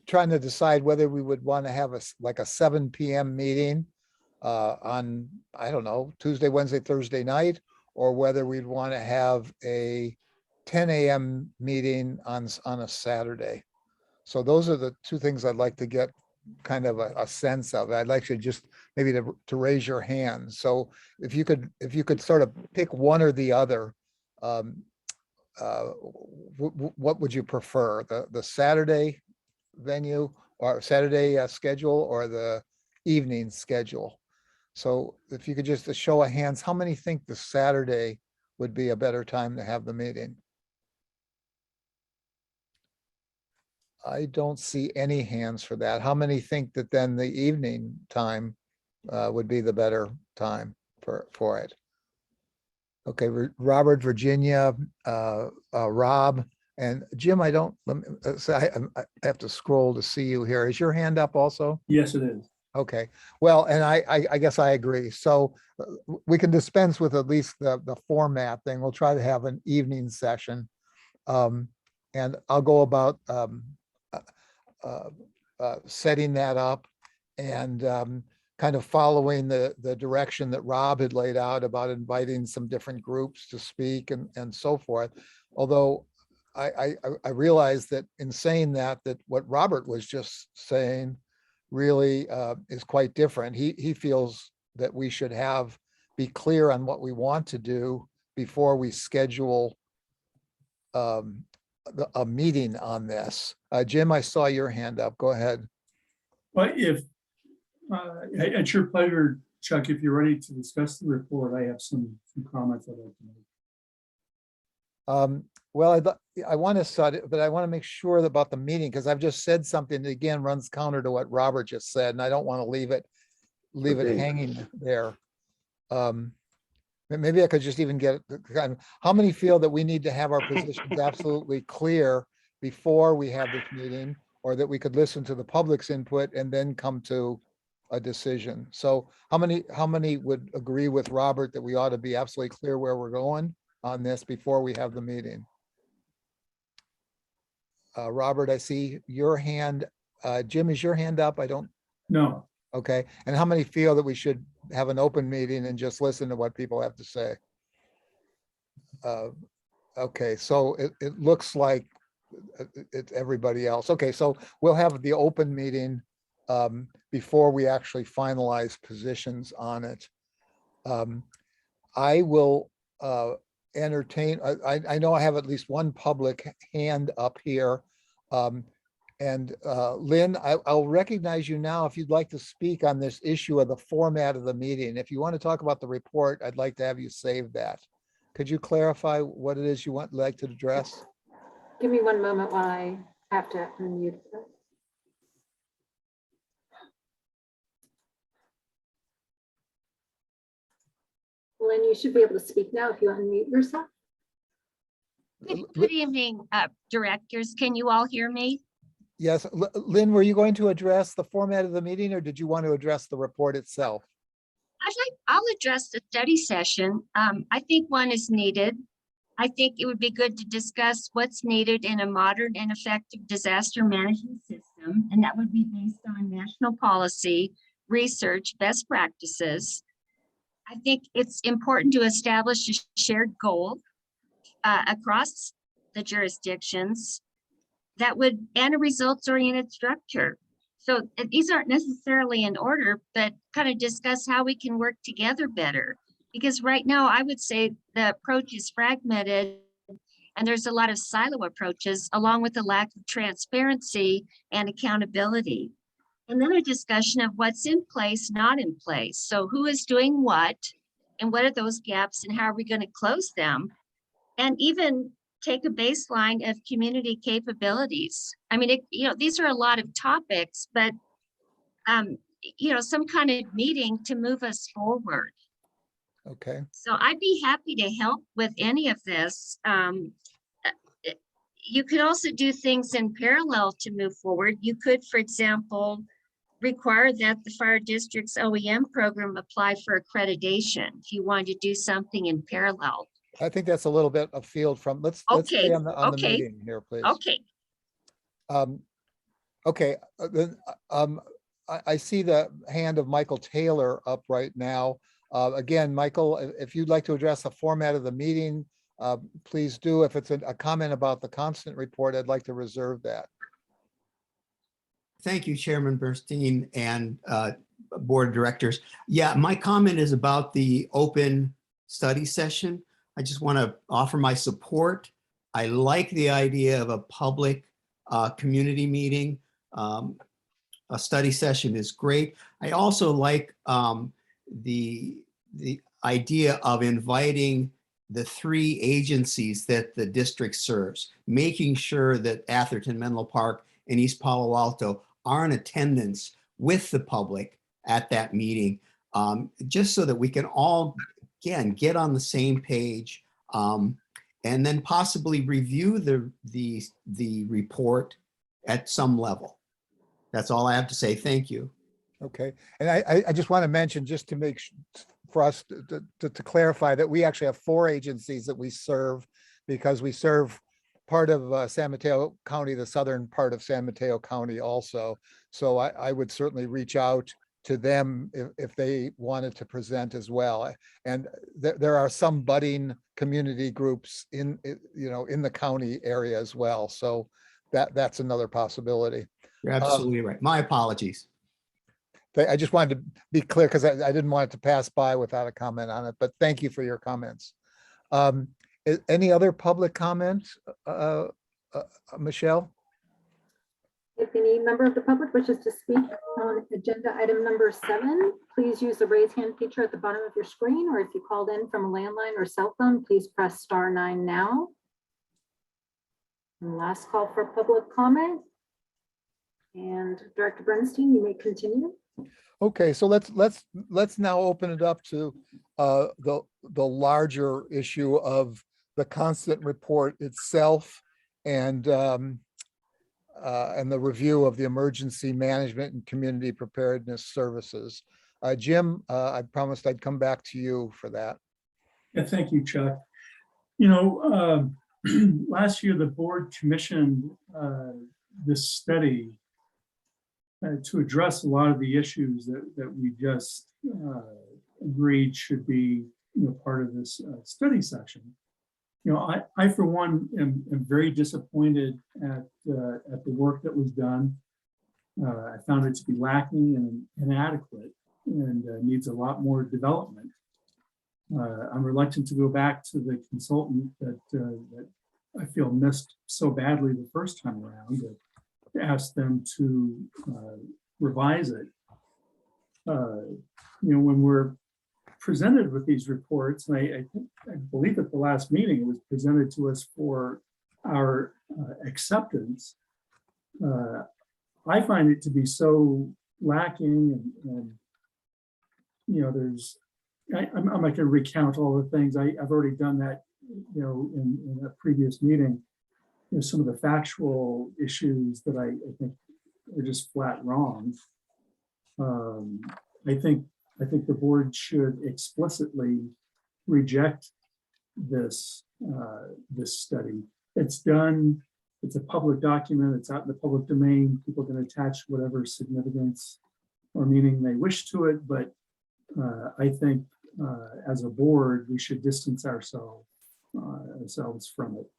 trying to decide whether we would want to have like a 7 p.m. meeting on, I don't know, Tuesday, Wednesday, Thursday night, or whether we'd want to have a 10 a.m. meeting on a Saturday. So those are the 2 things I'd like to get kind of a sense of. I'd like you just maybe to raise your hand. So if you could sort of pick one or the other, what would you prefer? The Saturday venue or Saturday schedule, or the evening schedule? So if you could just a show of hands, how many think the Saturday would be a better time to have the meeting? I don't see any hands for that. How many think that then the evening time would be the better time for it? Okay, Robert, Virginia, Rob, and Jim, I don't, so I have to scroll to see you here. Is your hand up also? Yes, it is. Okay, well, and I guess I agree. So we can dispense with at least the format thing. We'll try to have an evening session. And I'll go about setting that up and kind of following the direction that Rob had laid out about inviting some different groups to speak and so forth. Although I realized that in saying that what Robert was just saying really is quite different. He feels that we should be clear on what we want to do before we schedule a meeting on this. Jim, I saw your hand up. Go ahead. But if, at your pleasure, Chuck, if you're ready to discuss the report, I have some comments I'd like to make. Well, I want to start it, but I want to make sure about the meeting, because I've just said something that again runs counter to what Robert just said, and I don't want to leave it Okay. hanging there. Maybe I could just even get, how many feel that we need to have our positions absolutely clear before we have this meeting, or that we could listen to the public's input and then come to a decision? So how many would agree with Robert that we ought to be absolutely clear where we're going on this before we have the meeting? Robert, I see your hand. Jim, is your hand up? I don't. No, Okay. And how many feel that we should have an open meeting and just listen to what people have to say. Okay, so it looks like it's everybody else. Okay, so we'll have the open meeting before we actually finalize positions on it. I will entertain, I know I have at least one public hand up here. And Lynn, I'll recognize you now if you'd like to speak on this issue of the format of the meeting. If you want to talk about the report, I'd like to have you save that. Could you clarify what it is you like to address? Give me one moment while I have to unmute. Lynn, you should be able to speak now if you unmute yourself. Good evening, directors. Can you all hear me? Yes, Lynn, were you going to address the format of the meeting or did you want to address the report itself? I'll address the study session. I think one is needed. I think it would be good to discuss what's needed in a modern and effective disaster management system, and that would be based on national policy, research, best practices. I think it's important to establish a shared goal across the jurisdictions that would, and a results-oriented structure. So these aren't necessarily in order, but kind of discuss how we can work together better. Because right now, I would say the approach is fragmented and there's a lot of silo approaches along with the lack of transparency and accountability. And then a discussion of what's in place, not in place. So who is doing what and what are those gaps and how are we going to close them? And even take a baseline of community capabilities. I mean, these are a lot of topics, but, some kind of meeting to move us forward. Okay, So I'd be happy to help with any of this. You could also do things in parallel to move forward. You could, for example, require that the fire district's OEM program apply for accreditation if you wanted to do something in parallel. I think that's a little bit afield from, let's stay Okay, on the okay. meeting here, please. Okay, Okay, then, I see the hand of Michael Taylor up right now. Again, Michael, if you'd like to address the format of the meeting, please do. If it's a comment about the constant report, I'd like to reserve that. Thank you, Chairman Bernstein and Board of Directors. Yeah, my comment is about the open study session. I just want to offer my support. I like the idea of a public community meeting. A study session is great. I also like the idea of inviting the three agencies that the district serves, making sure that Atherton, Menlo Park, and East Palo Alto are in attendance with the public at that meeting, just so that we can all, again, get on the same page, and then possibly review the report at some level. That's all I have to say. Thank you. Okay, and I just want to mention, just to make for us to clarify, that we actually have 4 agencies that we serve, because we serve part of San Mateo County, the southern part of San Mateo County also. So I would certainly reach out to them if they wanted to present as well. And there are some budding community groups in the county area as well. So that's another possibility. You're absolutely right. My apologies. I just wanted to be clear because I didn't want it to pass by without a comment on it, but thank you for your comments. Any other public comments, Michelle? If any member of the public wishes to speak on agenda item number 7, please use the raise hand feature at the bottom of your screen, or if you called in from a landline or cell phone, please press *9 now. And last call for public comment. And Director Bernstein, you may continue. Okay, so let's now open it up to the larger issue of the constant report itself and the review of the emergency management and community preparedness services. Jim, I promised I'd come back to you for that. Yeah, thank you, Chuck. Last year, the board commissioned this study to address a lot of the issues that we just agreed should be, part of this study session. I for one am very disappointed at the work that was done. I found it to be lacking and inadequate and needs a lot more development. I'm reluctant to go back to the consultant that I feel missed so badly the first time around, to ask them to revise it. When we're presented with these reports, and I believe at the last meeting it was presented to us for our acceptance. I find it to be so lacking, and I'm not going to recount all the things. I've already done that, in a previous meeting. Some of the factual issues that I think are just flat wrong. I think the board should explicitly reject this study. It's done. It's a public document. It's out in the public domain. People can attach whatever significance or meaning they wish to it. But I think as a board, we should distance ourselves from it.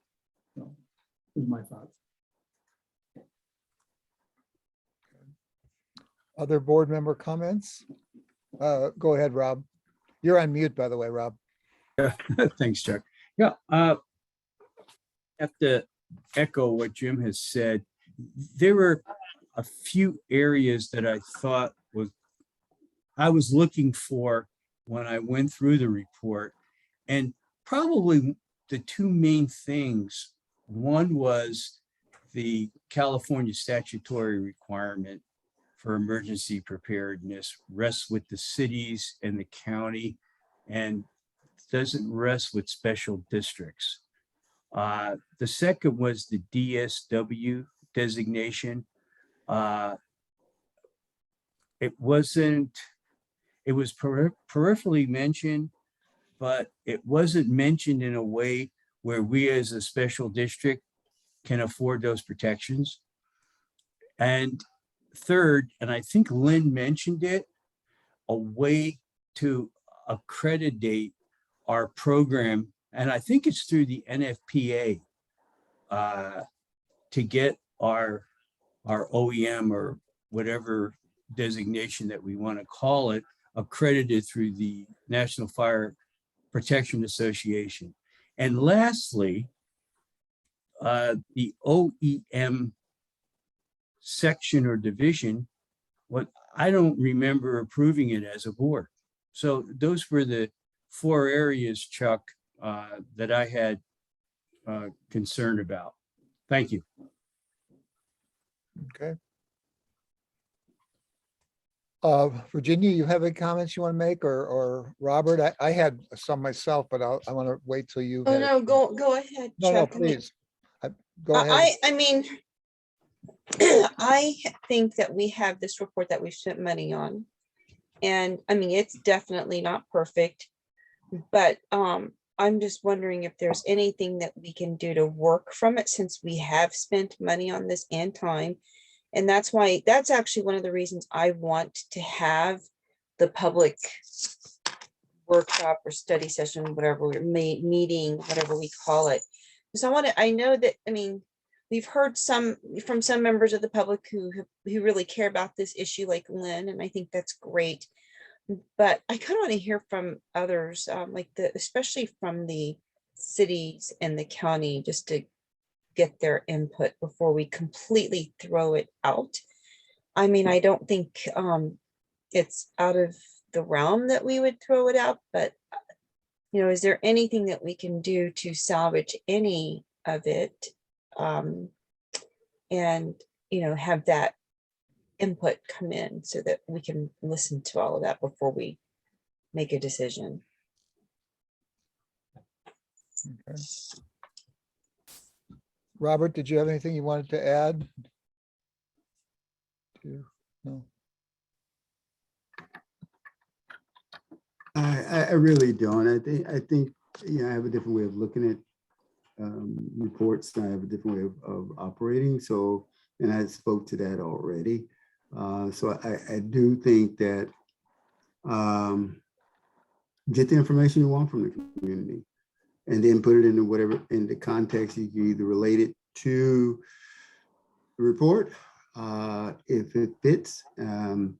So, is my thoughts. Other board member comments? Go ahead, Rob. You're on mute, by the way, Rob. Thanks, Chuck. Yeah, I have to echo what Jim has said. There were a few areas that I thought I was looking for when I went through the report, and probably the two main things. One was the California statutory requirement for emergency preparedness rests with the cities and the county and doesn't rest with special districts. The second was the DSW designation. It was peripherally mentioned, but it wasn't mentioned in a way where we as a special district can afford those protections. And third, and I think Lynn mentioned it, a way to accreditate our program, and I think it's through the NFPA, to get our OEM or whatever designation that we want to call it accredited through the National Fire Protection Association. And lastly, the OEM section or division, I don't remember approving it as a board. So those were the four areas, Chuck, that I had concern about. Thank you. Okay. Virginia, you have any comments you want to make, or Robert? I had some myself, but I want to wait till you. Oh, had- no, go ahead. No, Chuck. I mean, please. Go ahead. I mean, I think that we have this report that we've spent money on. And I mean, it's definitely not perfect, but I'm just wondering if there's anything that we can do to work from it, since we have spent money on this and time. And that's actually one of the reasons I want to have the public workshop or study session, whatever meeting, whatever we call it. Because I know that, I mean, we've heard from some members of the public who really care about this issue, like Lynn, and I think that's great. But I kind of want to hear from others, especially from the cities and the county, just to get their input before we completely throw it out. I mean, I don't think it's out of the realm that we would throw it out, but is there anything that we can do to salvage any of it, and have that input come in so that we can listen to all of that before we make a decision. Okay. Robert, did you have anything you wanted to add? No. I really don't. I think I have a different way of looking at reports. I have a different way of operating. So, and I spoke to that already. So I do think that get the information you want from the community, and then put it into whatever, in the context you can either relate it to the report, if it fits, and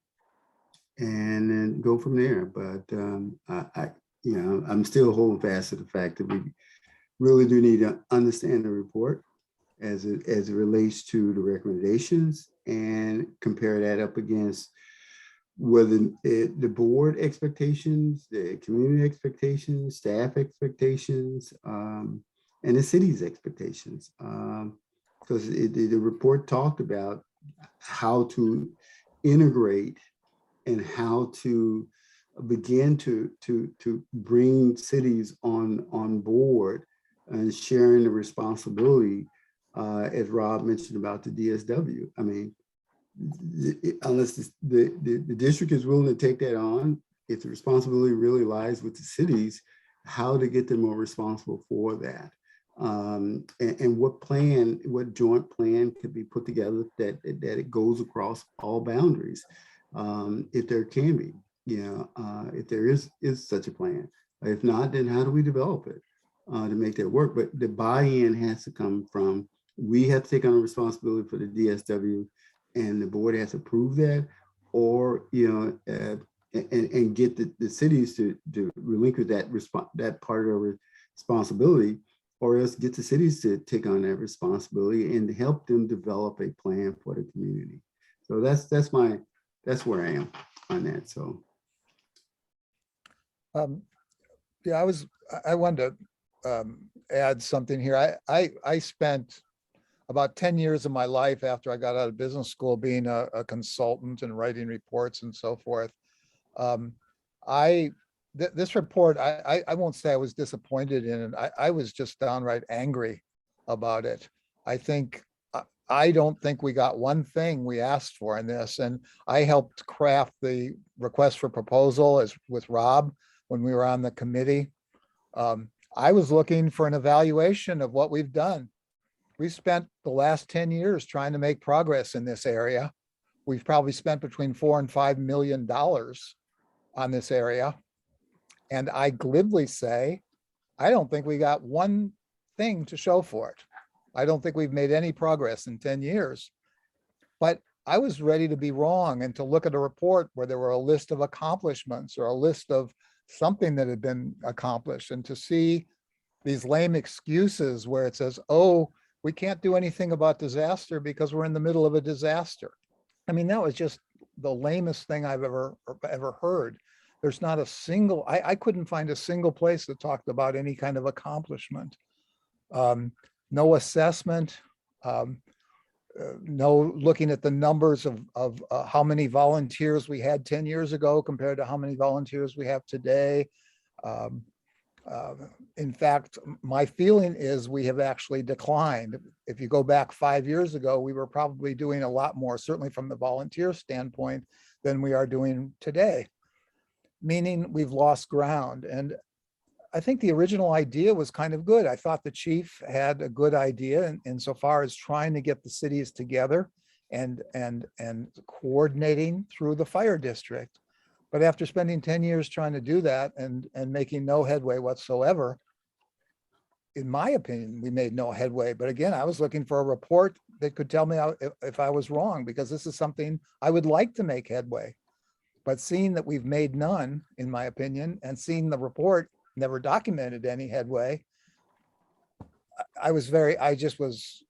then go from there. But I'm still holding fast to the fact that we really do need to understand the report as it relates to the recommendations and compare that up against whether the board expectations, the community expectations, staff expectations, and the city's expectations. Because the report talked about how to integrate and how to begin to bring cities on board and sharing the responsibility, as Rob mentioned about the DSW. I mean, unless the district is willing to take that on, if the responsibility really lies with the cities, how to get them more responsible for that. And what joint plan could be put together that it goes across all boundaries, if there can be, if there is such a plan. If not, then how do we develop it to make that work? But the buy-in has to come from, we have to take on a responsibility for the DSW, and the board has to prove that, or and get the cities to relinquish that part of the responsibility, or else get the cities to take on that responsibility and to help them develop a plan for the community. So that's where I am on that. So yeah, I wanted to add something here. I spent about 10 years of my life after I got out of business school being a consultant and writing reports and so forth. This report, I won't say I was disappointed in it. I was just downright angry about it. I don't think we got one thing we asked for in this, and I helped craft the request for proposal with Rob when we were on the committee. I was looking for an evaluation of what we've done. We've spent the last 10 years trying to make progress in this area. We've probably spent between $4 and $5 million on this area. And I glibly say, I don't think we got one thing to show for it. I don't think we've made any progress in 10 years. But I was ready to be wrong and to look at a report where there were a list of accomplishments or a list of something that had been accomplished, and to see these lame excuses where it says, oh, we can't do anything about disaster because we're in the middle of a disaster. I mean, that was just the lamest thing I've ever heard. There's not a single, I couldn't find a single place that talked about any kind of accomplishment. No assessment, no looking at the numbers of how many volunteers we had 10 years ago compared to how many volunteers we have today. In fact, my feeling is we have actually declined. If you go back 5 years ago, we were probably doing a lot more, certainly from the volunteer standpoint, than we are doing today, meaning we've lost ground. And I think the original idea was kind of good. I thought the chief had a good idea insofar as trying to get the cities together and coordinating through the fire district. But after spending 10 years trying to do that and making no headway whatsoever, in my opinion, we made no headway. But again, I was looking for a report that could tell me if I was wrong, because this is something I would like to make headway. But seeing that we've made none, in my opinion, and seeing the report never documented any headway, I just was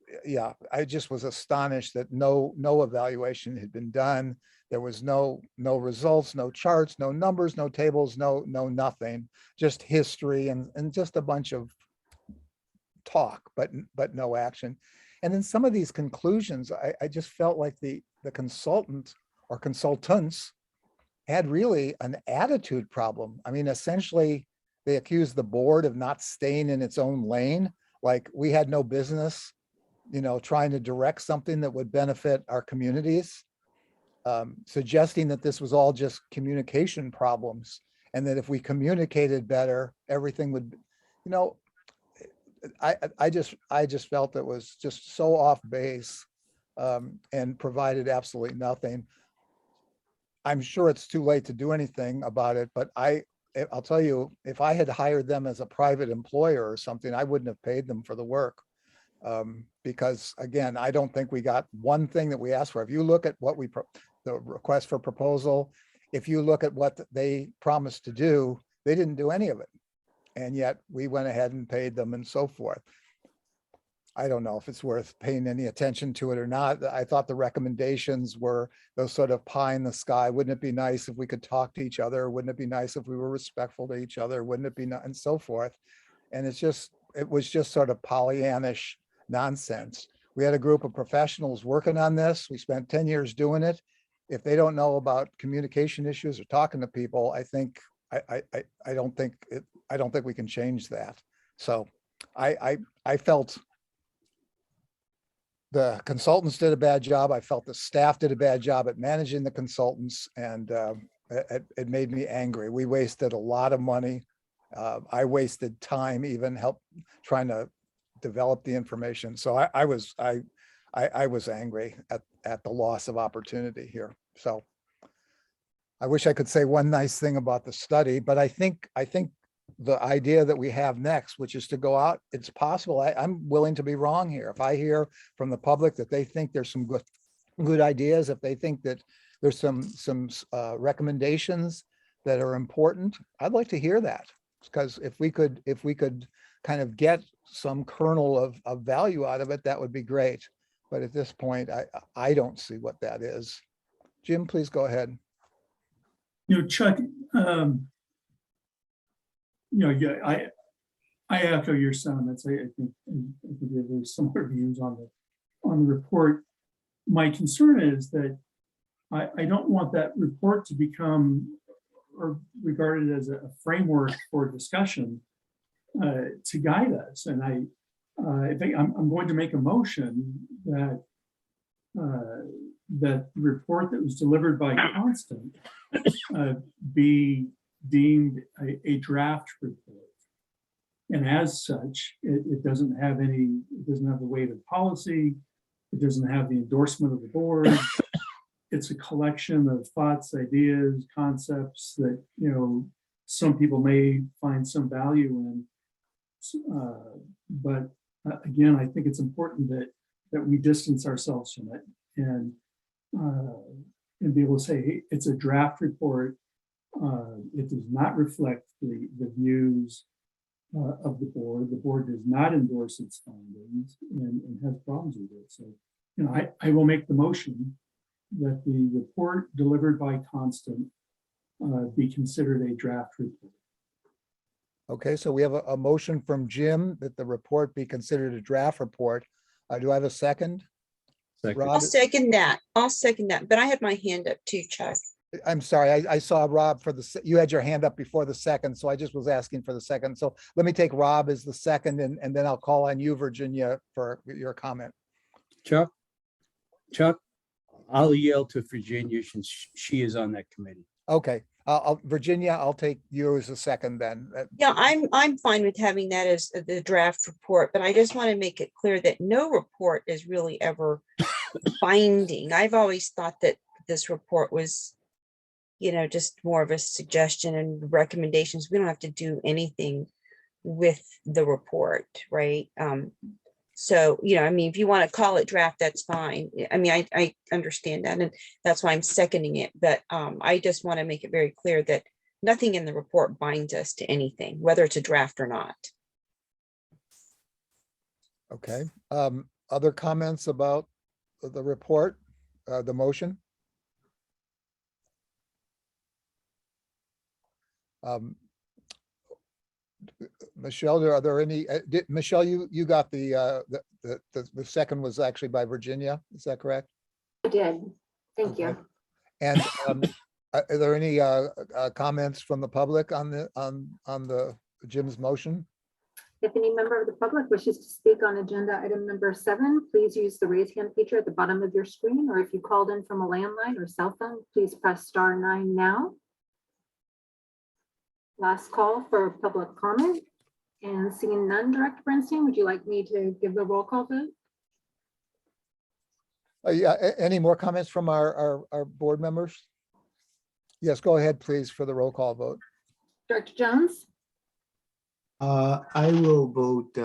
astonished that no evaluation had been done. There was no results, no charts, no numbers, no tables, no nothing, just history and just a bunch of talk, but no action. And then some of these conclusions, I just felt like the consultant or consultants had really an attitude problem. I mean, essentially, they accused the board of not staying in its own lane. Like we had no business, trying to direct something that would benefit our communities, suggesting that this was all just communication problems, and that if we communicated better, everything would, I just felt it was just so off base, and provided absolutely nothing. I'm sure it's too late to do anything about it, but I I'll tell you, if I had hired them as a private employer or something, I wouldn't have paid them for the work. Because again, I don't think we got one thing that we asked for. If you look at what the request for proposal, if you look at what they promised to do, they didn't do any of it. And yet we went ahead and paid them and so forth. I don't know if it's worth paying any attention to it or not. I thought the recommendations were those sort of pie in the sky. Wouldn't it be nice if we could talk to each other? Wouldn't it be nice if we were respectful to each other? Wouldn't it be, and so forth. And it was just sort of Pollyannish nonsense. We had a group of professionals working on this. We spent 10 years doing it. If they don't know about communication issues or talking to people, I don't think we can change that. So I felt the consultants did a bad job. I felt the staff did a bad job at managing the consultants, and it made me angry. We wasted a lot of money. I wasted time even trying to develop the information. So I was angry at the loss of opportunity here. So I wish I could say one nice thing about the study, but I think the idea that we have next, which is to go out, it's possible. I'm willing to be wrong here. If I hear from the public that they think there's some good ideas, if they think that there's some recommendations that are important, I'd like to hear that. Because if we could kind of get some kernel of value out of it, that would be great. But at this point, I don't see what that is. Jim, please go ahead. Chuck, I echo your sentiments. I think there's similar views on the report. My concern is that I don't want that report to become or regarded as a framework for discussion to guide us. And I think I'm going to make a motion that that the report that was delivered by Constant be deemed a draft report. And as such, it doesn't have the weight of policy. It doesn't have the endorsement of the board. It's a collection of thoughts, ideas, concepts that, some people may find some value in. But again, I think it's important that we distance ourselves from it and be able to say, hey, it's a draft report. It does not reflect the views of the board. The board does not endorse its findings and has problems with it. So, I will make the motion that the report delivered by Constant be considered a draft report. Okay, so we have a motion from Jim that the report be considered a draft report. Do I have a second? Second. I'll Rob, second that, but I had my hand up too, Chuck. I'm sorry, I saw Rob you had your hand up before the second, so I just was asking for the second. So let me take Rob as the second, and then I'll call on you, Virginia, for your comment. Chuck, I'll yield to Virginia since she is on that committee. Okay, Virginia, I'll take you as a second then. Yeah, I'm fine with having that as the draft report, but I just want to make it clear that no report is really ever binding. I've always thought that this report was, just more of a suggestion and recommendations. We don't have to do anything with the report, right? So, if you want to call it draft, that's fine. I understand that, and that's why I'm seconding it. But I just want to make it very clear that nothing in the report binds us to anything, whether it's a draft or not. Okay, other comments about the report, the motion? Michelle, are there any, Michelle, you got the second was actually by Virginia, is that correct? I did. Thank you. Okay. And are there any comments from the public on the Jim's motion? If any member of the public wishes to speak on agenda item number 7, please use the raise hand feature at the bottom of your screen, or if you called in from a landline or cell phone, please press *9 now. Last call for public comment, and seeing none, Director Bernstein, would you like me to give the roll call vote? Yeah, any more comments from our board members? Yes, go ahead, please, for the roll call vote. Director Jones? I will vote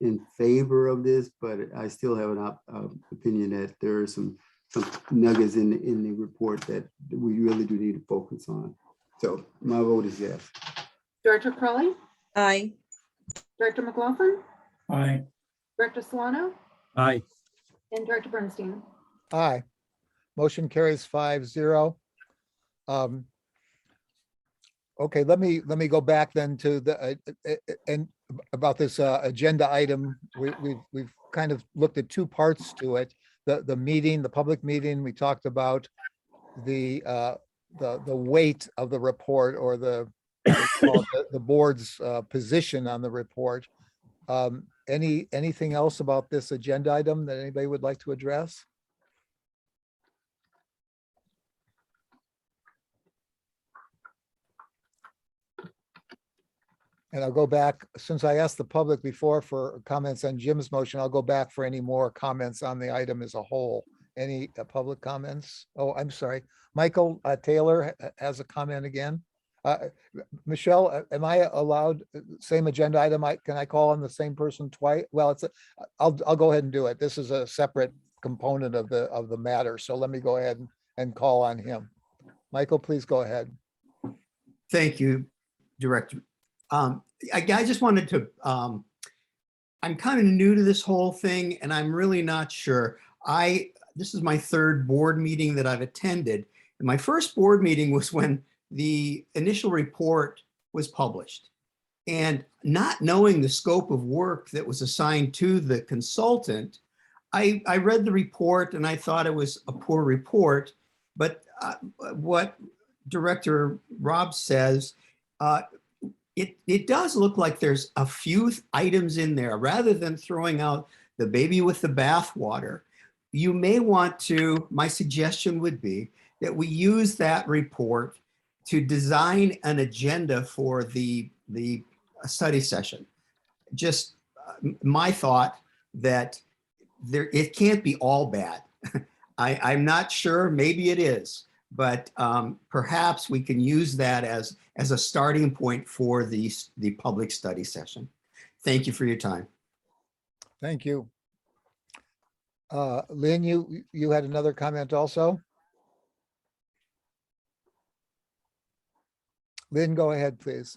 in favor of this, but I still have an opinion that there are some nuggets in the report that we really do need to focus on. So my vote is yes. Director Crowley? Aye. Director McLaughlin? Aye. Director Solano? Aye. And Director Bernstein? Aye. Motion carries 5-0. Okay, let me go back then to the, and about this agenda item. We've kind of looked at two parts to it. The meeting, the public meeting, we talked about the weight of the report, or the board's position on the report. Anything else about this agenda item that anybody would like to address? And I'll go back, since I asked the public before for comments on Jim's motion, I'll go back for any more comments on the item as a whole. Any public comments? Oh, I'm sorry. Michael Taylor has a comment again. Michelle, am I allowed same agenda item? Can I call on the same person twice? Well, I'll go ahead and do it. This is a separate component of the matter. So let me go ahead and call on him. Michael, please go ahead. Thank you, Director. I just wanted to, I'm kind of new to this whole thing, and I'm really not sure. This is my third board meeting that I've attended. And my first board meeting was when the initial report was published. And not knowing the scope of work that was assigned to the consultant, I read the report and I thought it was a poor report. But what Director Robb says, it does look like there's a few items in there. Rather than throwing out the baby with the bathwater, you may want to, my suggestion would be that we use that report to design an agenda for the study session. Just my thought that it can't be all bad. I'm not sure, maybe it is. But perhaps we can use that as a starting point for the public study session. Thank you for your time. Thank you. Lynn, you had another comment also? Lynn, go ahead, please.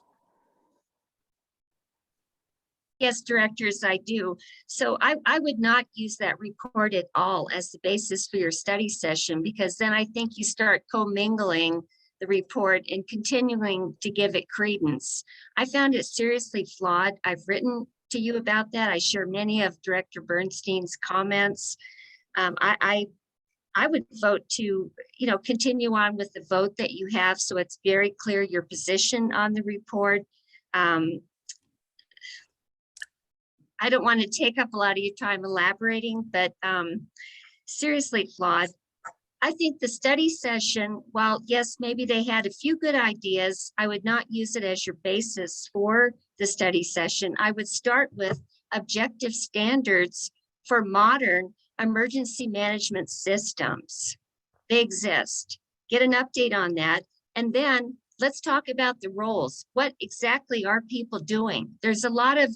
Yes, directors, I do. So I would not use that report at all as the basis for your study session, because then I think you start commingling the report and continuing to give it credence. I found it seriously flawed. I've written to you about that. I share many of Director Bernstein's comments. I would vote to, continue on with the vote that you have, so it's very clear your position on the report. I don't want to take up a lot of your time elaborating, but seriously flawed. I think the study session, while yes, maybe they had a few good ideas, I would not use it as your basis for the study session. I would start with objective standards for modern emergency management systems. They exist. Get an update on that. And then let's talk about the roles. What exactly are people doing? There's a lot of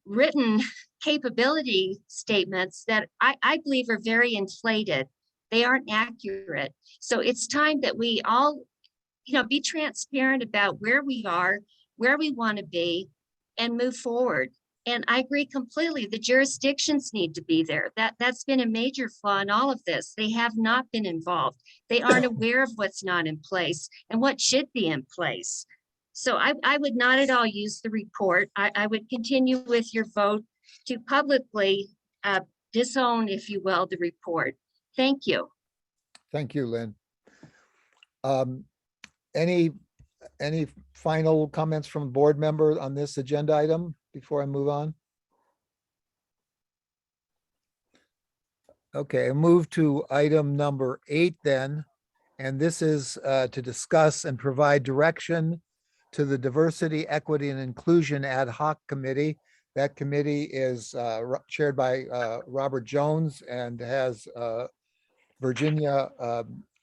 written capability statements that I believe are very inflated. They aren't accurate. So it's time that we all, be transparent about where we are, where we want to be, and move forward. And I agree completely. The jurisdictions need to be there. That's been a major flaw in all of this. They have not been involved. They aren't aware of what's not in place and what should be in place. So I would not at all use the report. I would continue with your vote to publicly disown, if you will, the report. Thank you. Thank you, Lynn. Any final comments from board member on this agenda item before I move on? Okay, I move to item number 8 then, and this is to discuss and provide direction to the Diversity, Equity, and Inclusion Ad Hoc Committee. That committee is chaired by Robert Jones and has Virginia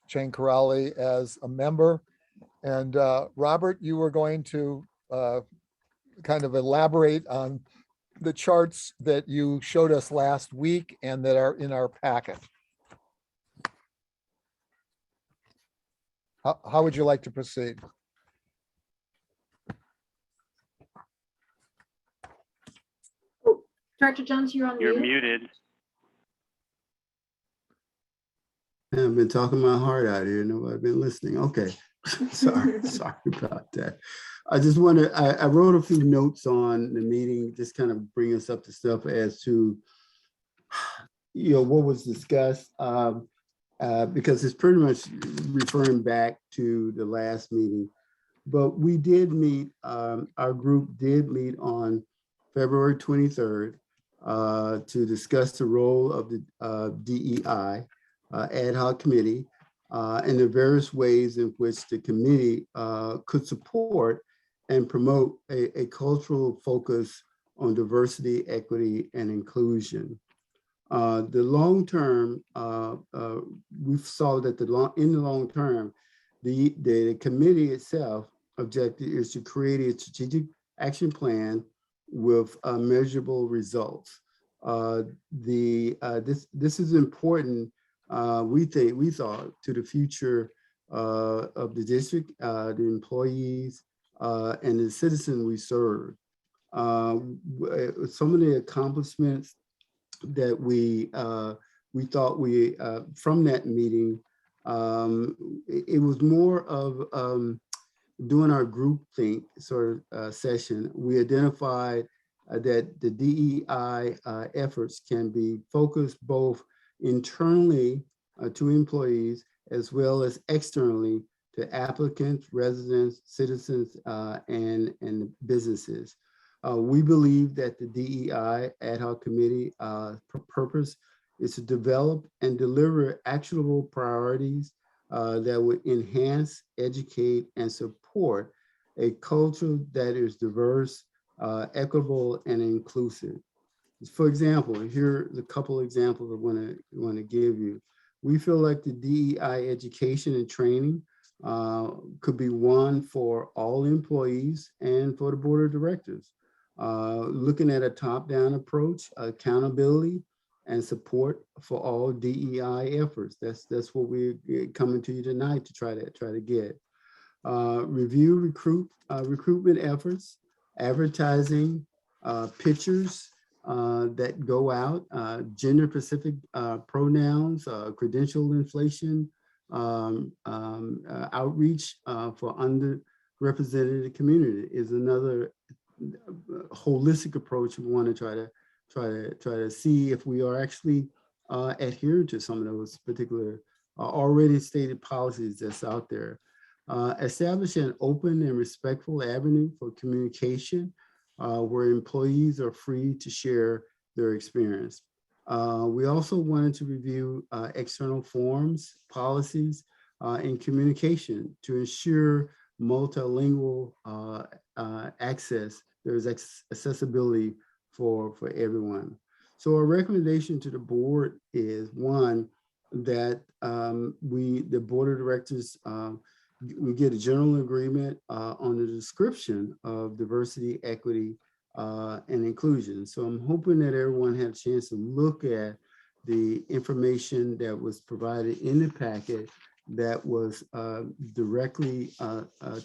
Chang Corrali as a member. And Robert, you were going to kind of elaborate on the charts that you showed us last week and that are in our packet. How would you like to proceed? Director Jones, you're on You're mute. muted. I've been talking my heart out here. Nobody's been listening. Okay. Sorry about that. I just want to, I wrote a few notes on the meeting, just kind of bring us up to stuff as to, what was discussed. Because it's pretty much referring back to the last meeting. But we did meet, our group did meet on February 23rd to discuss the role of the DEI ad hoc committee and the various ways in which the committee could support and promote a cultural focus on diversity, equity, and inclusion. The long term, we saw that in the long term, the committee itself objective is to create a strategic action plan with measurable results. This is important. We thought to the future of the district, the employees, and the citizens we serve. Some of the accomplishments that we thought from that meeting, it was more of doing our group think sort of session. We identified that the DEI efforts can be focused both internally to employees as well as externally to applicants, residents, citizens, and businesses. We believe that the DEI ad hoc committee purpose is to develop and deliver actionable priorities that would enhance, educate, and support a culture that is diverse, equitable, and inclusive. For example, here are a couple examples I want to give you. We feel like the DEI education and training could be one for all employees and for the board of directors. Looking at a top-down approach, accountability and support for all DEI efforts. That's what we're coming to you tonight to try to get. Review recruitment efforts, advertising, pictures that go out, gender-specific pronouns, credential inflation, outreach for underrepresented community is another holistic approach we want to try to see if we are actually adhering to some of those particular already stated policies that's out there. Establish an open and respectful avenue for communication where employees are free to share their experience. We also wanted to review external forms, policies, and communication to ensure multilingual access. There's accessibility for everyone. So our recommendation to the board is one, that the board of directors, we get a general agreement on the description of diversity, equity, and inclusion. So I'm hoping that everyone had a chance to look at the information that was provided in the packet that was directly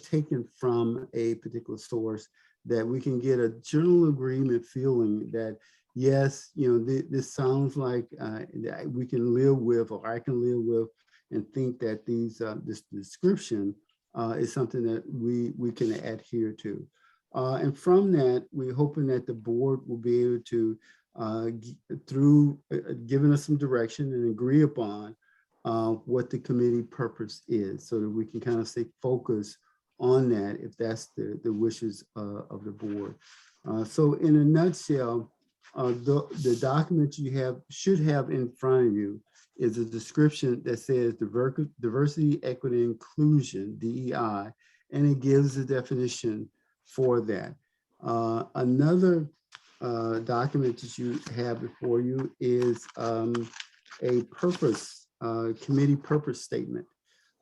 taken from a particular source, that we can get a general agreement feeling that, yes, this sounds like that we can live with, or I can live with, and think that this description is something that we can adhere to. And from that, we're hoping that the board will be able to, through giving us some direction and agree upon what the committee purpose is, so that we can kind of stay focused on that if that's the wishes of the board. So in a nutshell, the document you should have in front of you is a description that says diversity, equity, inclusion, DEI, and it gives a definition for that. Another document that you have before you is a purpose, committee purpose statement.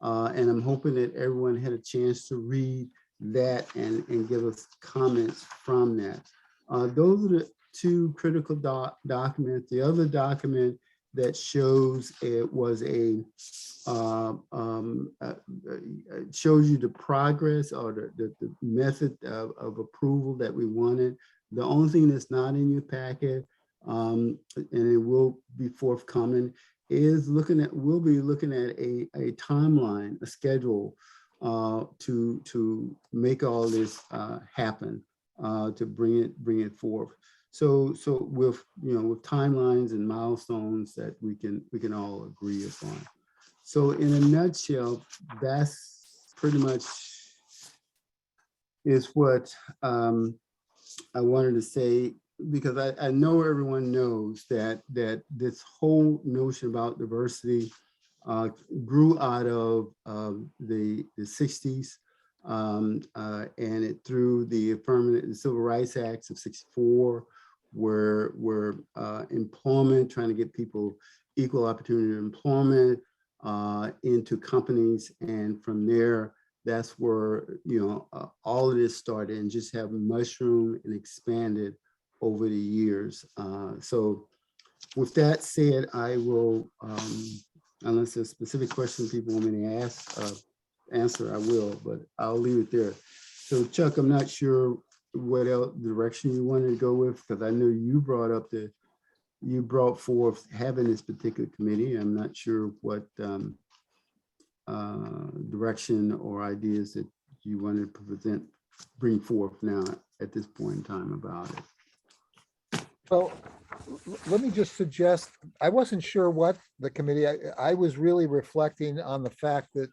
And I'm hoping that everyone had a chance to read that and give us comments from that. Those are the two critical documents. The other document that shows it was shows you the progress or the method of approval that we wanted. The only thing that's not in your packet, and it will be forthcoming, is we'll be looking at a timeline, a schedule to make all this happen, to bring it forth. So with with timelines and milestones that we can all agree upon. So in a nutshell, that's pretty much is what I wanted to say, because I know everyone knows that this whole notion about diversity grew out of the 60s, and it through the Civil Rights Acts of 64, where employment, trying to get people equal opportunity employment into companies, and from there, that's where all of this started and just have mushroomed and expanded over the years. So with that said, I will, unless there's specific questions people want me to answer, I will, but I'll leave it there. So Chuck, I'm not sure what else direction you wanted to go with, because I know you brought forth having this particular committee. I'm not sure what direction or ideas that you wanted to bring forth now at this point in time about it. Well, let me just suggest, I wasn't sure what the committee, I was really reflecting on the fact that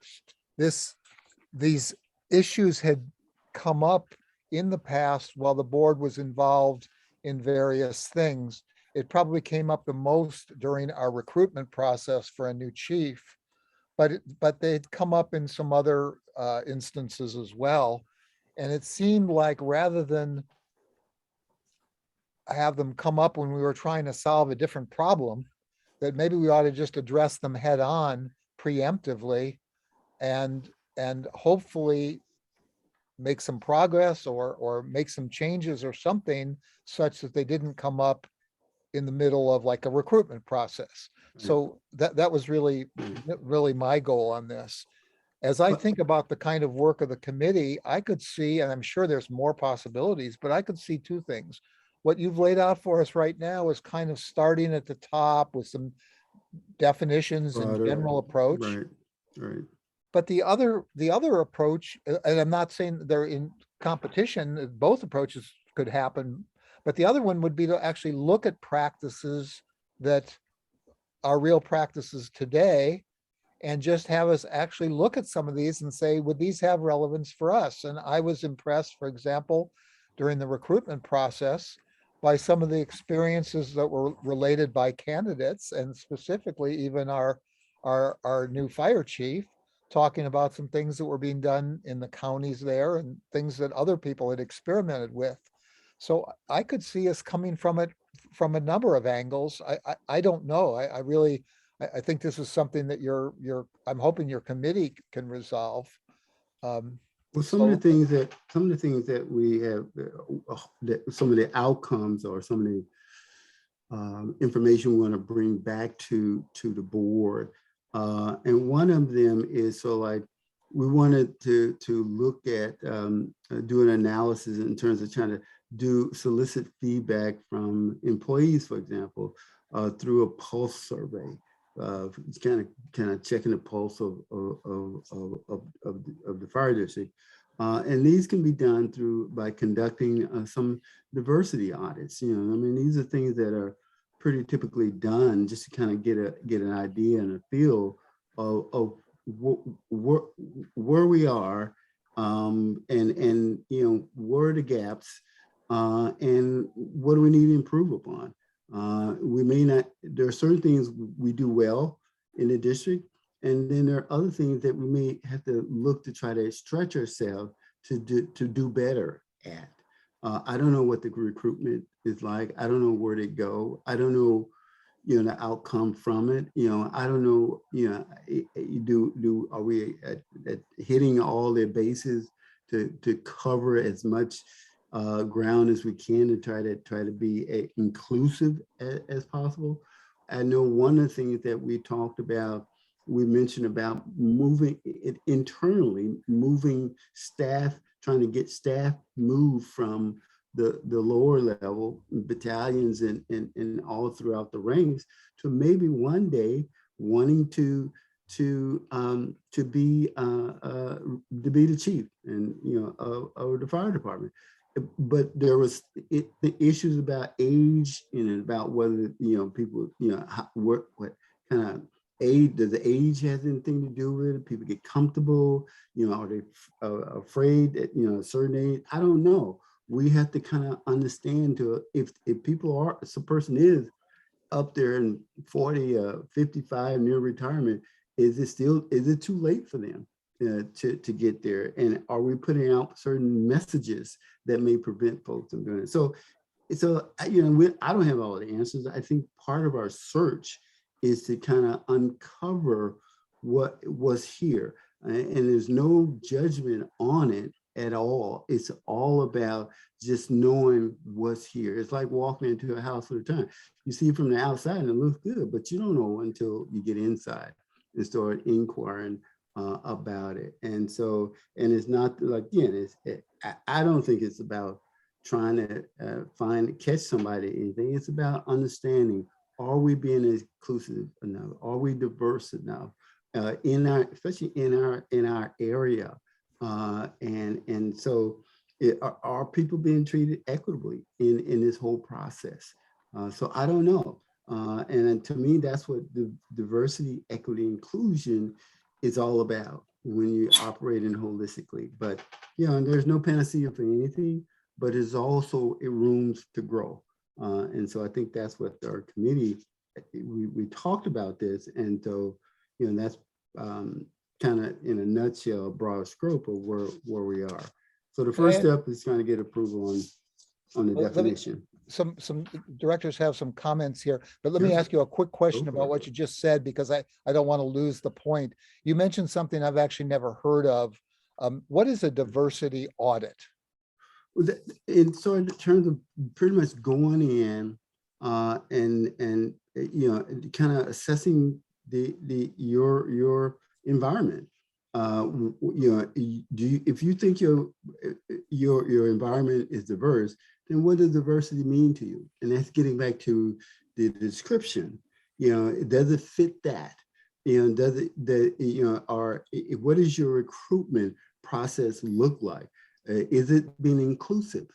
these issues had come up in the past while the board was involved in various things. It probably came up the most during our recruitment process for a new chief, but they'd come up in some other instances as well. And it seemed like rather than have them come up when we were trying to solve a different problem, that maybe we ought to just address them head on preemptively and hopefully make some progress or make some changes or something such that they didn't come up in the middle of like a recruitment process. So that was really my goal on this. As I think about the kind of work of the committee, I could see, and I'm sure there's more possibilities, but I could see two things. What you've laid out for us right now is kind of starting at the top with some definitions and Broader, general approach. Right. But the other approach, and I'm not saying they're in competition, both approaches could happen, but the other one would be to actually look at practices that are real practices today and just have us actually look at some of these and say, would these have relevance for us? And I was impressed, for example, during the recruitment process by some of the experiences that were related by candidates, and specifically even our new fire chief, talking about some things that were being done in the counties there and things that other people had experimented with. So I could see us coming from it from a number of angles. I don't know. I think this is something that I'm hoping your committee can resolve. Well, some of the things that we have, some of the outcomes or some of the information we want to bring back to the board. And one of them is, so like, we wanted to look at, do an analysis in terms of trying to solicit feedback from employees, for example, through a pulse survey. Kind of checking the pulse of the fire district. And these can be done by conducting some diversity audits. I mean, these are things that are pretty typically done just to kind of get an idea and a feel of where we are, and where are the gaps, and what do we need to improve upon. We may not, there are certain things we do well in the district, and then there are other things that we may have to look to try to stretch ourselves to do better at. I don't know what the recruitment is like. I don't know where to go. I don't know the outcome from it. I don't know, are we at hitting all their bases to cover as much ground as we can to try to be inclusive as possible. I know one of the things that we talked about, we mentioned about moving it internally, moving staff, trying to get staff moved from the lower level battalions and all throughout the ranks to maybe one day wanting to be the chief and of the fire department. But there was the issues about age and about whether people what kind of age, does the age have anything to do with it? People get comfortable, are they afraid at a certain age? I don't know. We have to kind of understand if people are, if a person is up there in 40, 55 near retirement, is it too late for them to get there? And are we putting out certain messages that may prevent folks from doing it? So I don't have all the answers. I think part of our search is to kind of uncover what was here. And there's no judgment on it at all. It's all about just knowing what's here. It's like walking into a house for the time. You see it from the outside and it looks good, but you don't know until you get inside and start inquiring about it. And so, and it's not like, again, I don't think it's about trying to catch somebody or anything. It's about understanding, are we being inclusive enough? Are we diverse enough especially in our area? And so are people being treated equitably in this whole process? So I don't know. And to me, that's what the diversity, equity, inclusion is all about when you operate in holistically. But and there's no panacea for anything, but there's also rooms to grow. And so I think that's what our committee, we talked about this. And so, that's kind of in a nutshell, broad scope of where we are. So the first step is trying to get approval on the definition. Some directors have some comments here, but let me ask you a quick question about what you just said, because I don't want to lose the point. You mentioned something I've actually never heard of. What is a diversity audit? And so in terms of pretty much going in and kind of assessing your environment. If you think your environment is diverse, then what does diversity mean to you? And that's getting back to the description. Does it fit that? Does it what does your recruitment process look like? Is it being inclusive?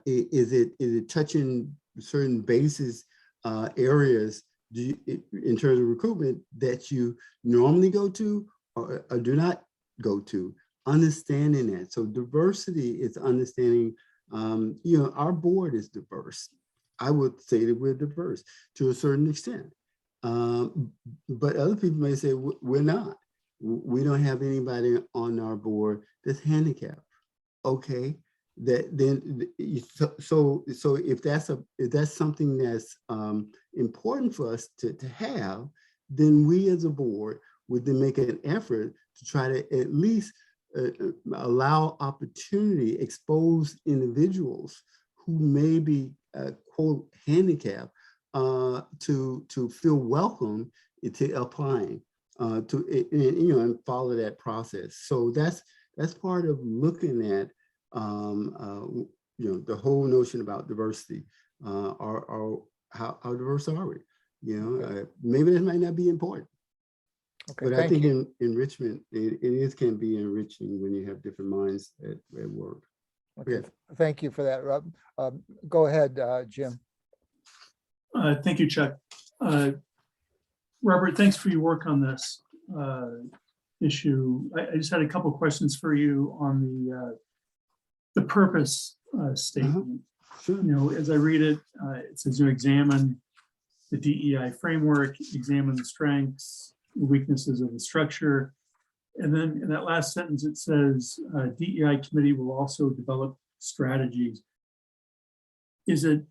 Is it touching certain bases, areas in terms of recruitment that you normally go to or do not go to? Understanding that. So diversity is understanding, our board is diverse. I would say that we're diverse to a certain extent. But other people may say we're not. We don't have anybody on our board that's handicapped. Okay, so if that's something that's important for us to have, then we as a board would then make an effort to try to at least allow opportunity, expose individuals who may be quote handicapped to feel welcome to applying and follow that process. So that's part of looking at the whole notion about diversity. How diverse are we? Maybe this might not be important. Okay, but I think enrichment, it can be enriching when you have different minds at work. Okay, thank you for that, Rob. Go ahead, Jim. Thank you, Chuck. Robert, thanks for your work on this issue. I just had a couple questions for you on the purpose statement. Sure. As I read it, it says you examine the DEI framework, examine the strengths, weaknesses of the structure. And then in that last sentence, it says DEI committee will also develop strategies. Is it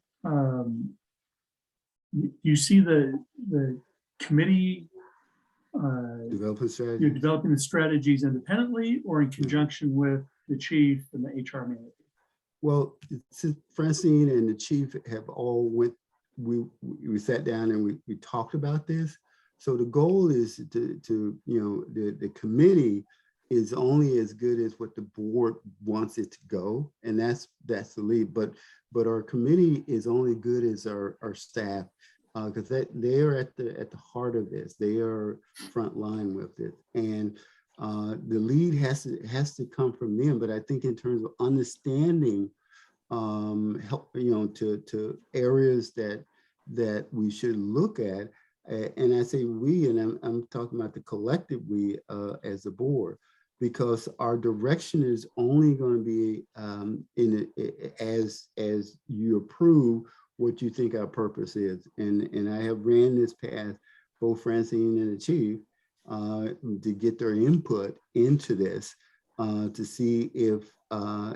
you see the committee, Development you're strategy. developing the strategies independently or in conjunction with the chief and the HR manager? Well, since Francine and the chief have all we sat down and we talked about this. So the goal is to the committee is only as good as what the board wants it to go, and that's the lead. But our committee is only good as our staff, because they are at the heart of this. They are front line with it, and the lead has to come from them. But I think in terms of understanding, help to areas that we should look at, and I say we, and I'm talking about the collective we as a board, because our direction is only going to be as you approve what you think our purpose is. And I have ran this past both Francine and the chief to get their input into this to see if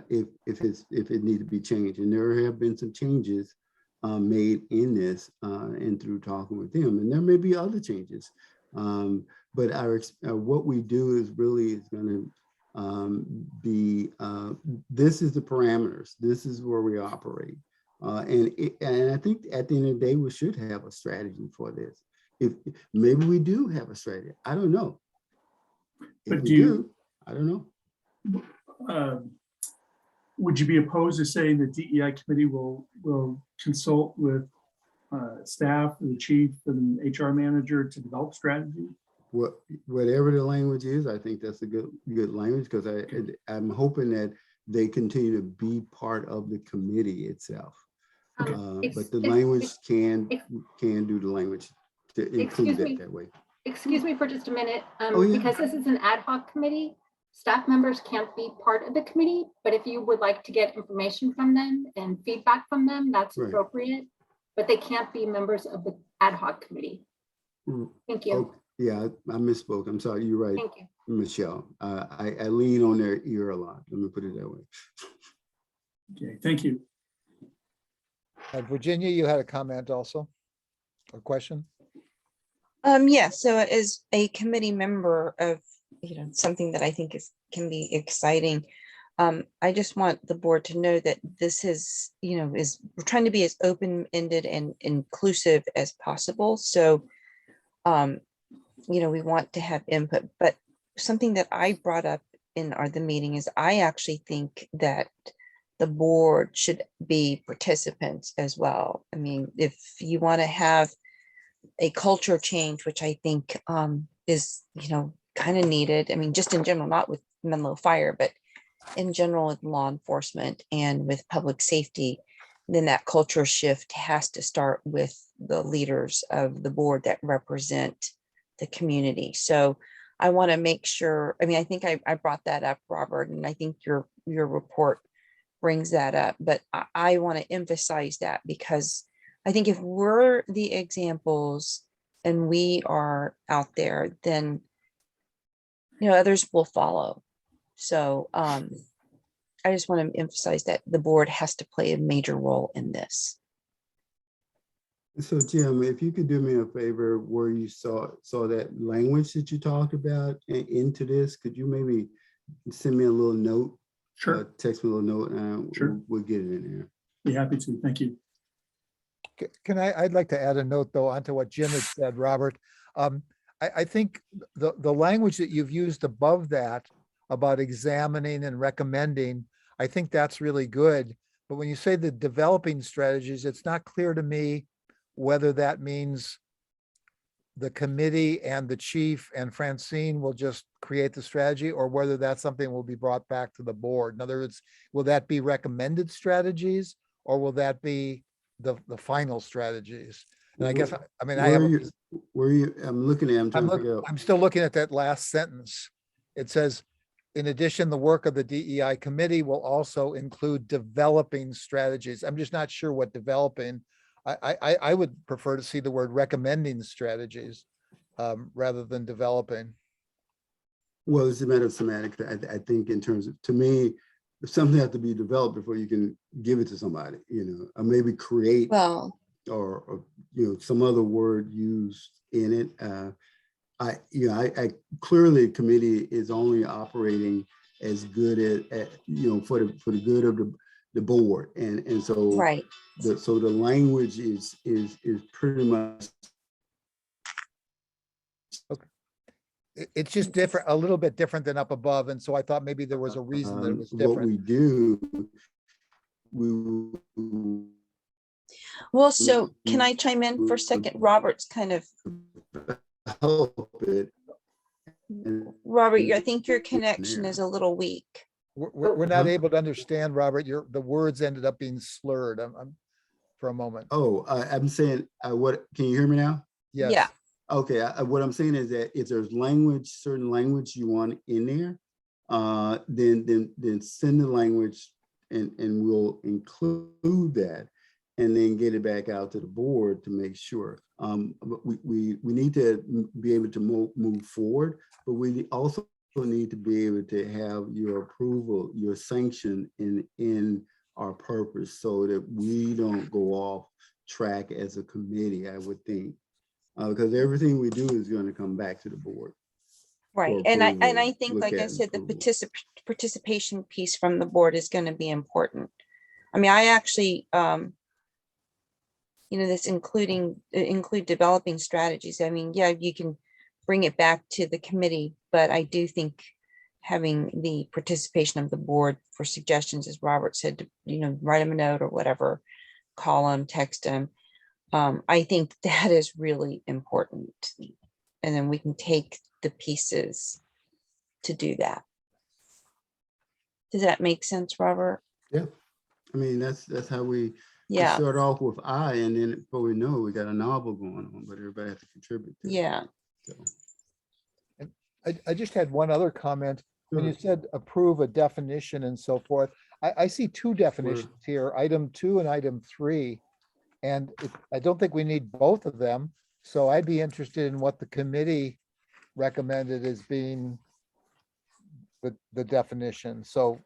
it needs to be changed. And there have been some changes made in this and through talking with them. And there may be other changes. But what we do is really is going to be, this is the parameters. This is where we operate. And I think at the end of the day, we should have a strategy for this. If maybe we do have a strategy, I don't know. If But we do, I don't know. Would you be opposed to saying the DEI committee will consult with staff and the chief and HR manager to develop strategy? Whatever the language is, I think that's a good language, because I'm hoping that they continue to be part of the committee itself. But the language can do the language to include it that way. Excuse me for just a minute, Oh, yeah. because this is an ad hoc committee. Staff members can't be part of the committee, but if you would like to get information from them and feedback from them, that's Right. appropriate. But they can't be members of the ad hoc committee. Thank you. Oh, yeah, I misspoke. I'm sorry. You're right, Thank you. Michelle. I lean on their ear a lot. Let me put it that way. Okay, thank you. Virginia, you had a comment also, or question? Yeah, so as a committee member of, something that I think can be exciting, I just want the board to know that this is, we're trying to be as open-ended and inclusive as possible. So, we want to have input, but something that I brought up in the meeting is I actually think that the board should be participants as well. I mean, if you want to have a culture change, which I think is, kind of needed. I mean, just in general, not with Menlo Fire, but in general with law enforcement and with public safety, then that culture shift has to start with the leaders of the board that represent the community. So I want to make sure, I mean, I think I brought that up, Robert, and I think your report brings that up, but I want to emphasize that, because I think if we're the examples and we are out there, then others will follow. So I just want to emphasize that the board has to play a major role in this. So Jim, if you could do me a favor, where you saw that language that you talked about into this, could you maybe send me a little note? Sure. Text me a little note, and Sure. we'll get it in there. Be happy to. Thank you. I'd like to add a note though onto what Jim had said, Robert. I think the language that you've used above that about examining and recommending, I think that's really good. But when you say the developing strategies, it's not clear to me whether that means the committee and the chief and Francine will just create the strategy, or whether that's something will be brought back to the board. In other words, will that be recommended strategies, or will that be the final strategies? And I guess, I mean, I have, I'm looking at, I'm trying to figure out. I'm still looking at that last sentence. It says, in addition, the work of the DEI committee will also include developing strategies. I'm just not sure what developing. I would prefer to see the word recommending strategies rather than developing. Well, it's a matter of semantics. I think in terms of, to me, something has to be developed before you can give it to somebody, or maybe create. Well, some other word used in it. I clearly committee is only operating as good at for the good of the board, and so Right. the language is pretty much. It's just different, a little bit different than up above. And so I thought maybe there was a reason that it was What different. we do, Well, so can I chime in for a second? Robert's kind of, help it. Robert, I think your connection is a little weak. We're not able to understand, Robert. The words ended up being slurred. I'm for a moment. Oh, I'm saying, what, can you hear me now? Yes. Yeah. Okay, what I'm saying is that if there's certain language you want in there, then send the language and we'll include that and then get it back out to the board to make sure. But we need to be able to move forward, but we also need to be able to have your approval, your sanction in our purpose so that we don't go off track as a committee, I would think. Because everything we do is going to come back to the board. Right. for And I approval, think, look like I at said, the approval. participation piece from the board is going to be important. I mean, I actually, this include developing strategies. I mean, yeah, you can bring it back to the committee, but I do think having the participation of the board for suggestions, as Robert said, to, write them a note or whatever, call them, text them. I think that is really important. And then we can take the pieces to do that. Does that make sense, Robert? Yeah, I mean, that's how we Yeah, start off with I, and then before we know it, we got a novel going on, but everybody has to contribute. to it. yeah. So, I just had one other comment. When you sure. said approve a definition and so forth, I see two definitions here, item 2 and item 3. And I don't think we need both of them. So I'd be interested in what the committee recommended as being the definition. So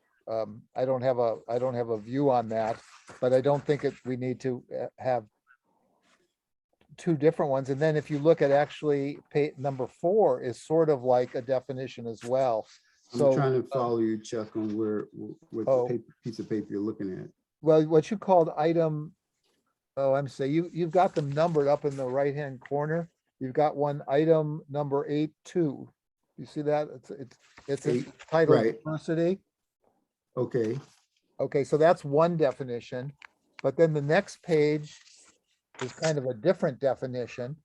I don't have a view on that, but I don't think we need to have two different ones. And then if you look at actually number 4 is sort of like a definition as well. I'm So trying to follow you, Chuck, on what Oh. piece of paper you're looking at. well, what you called item, oh, I'm saying you've got them numbered up in the right-hand corner. You've got one item number 8.2. You see that? It's titled right. diversity. Okay, Okay, so that's one definition, but then the next page is kind of a different definition.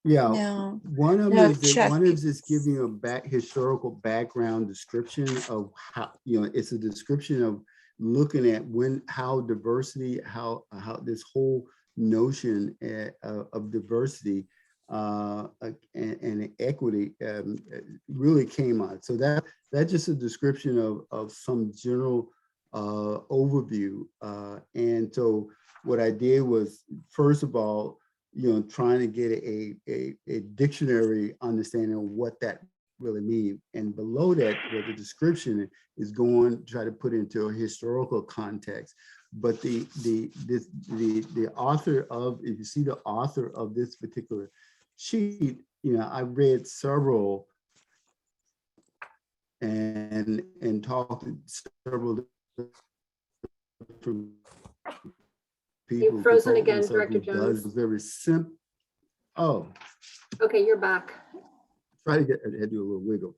yeah. No, One of No, them is Chuck. one is just giving you a historical background description of how, it's a description of looking at how diversity, how this whole notion of diversity and equity really came out. So that's just a description of some general overview. And so what I did was, first of all, trying to get a dictionary understanding of what that really means. And below that, where the description is going to try to put into a historical context. But the author of, if you see the author of this particular sheet, I read several and talked to several different people. You've frozen again, consultants of Director who does Jones. very simple. Oh, Okay, you're back. try to get, I had to do a little wiggle.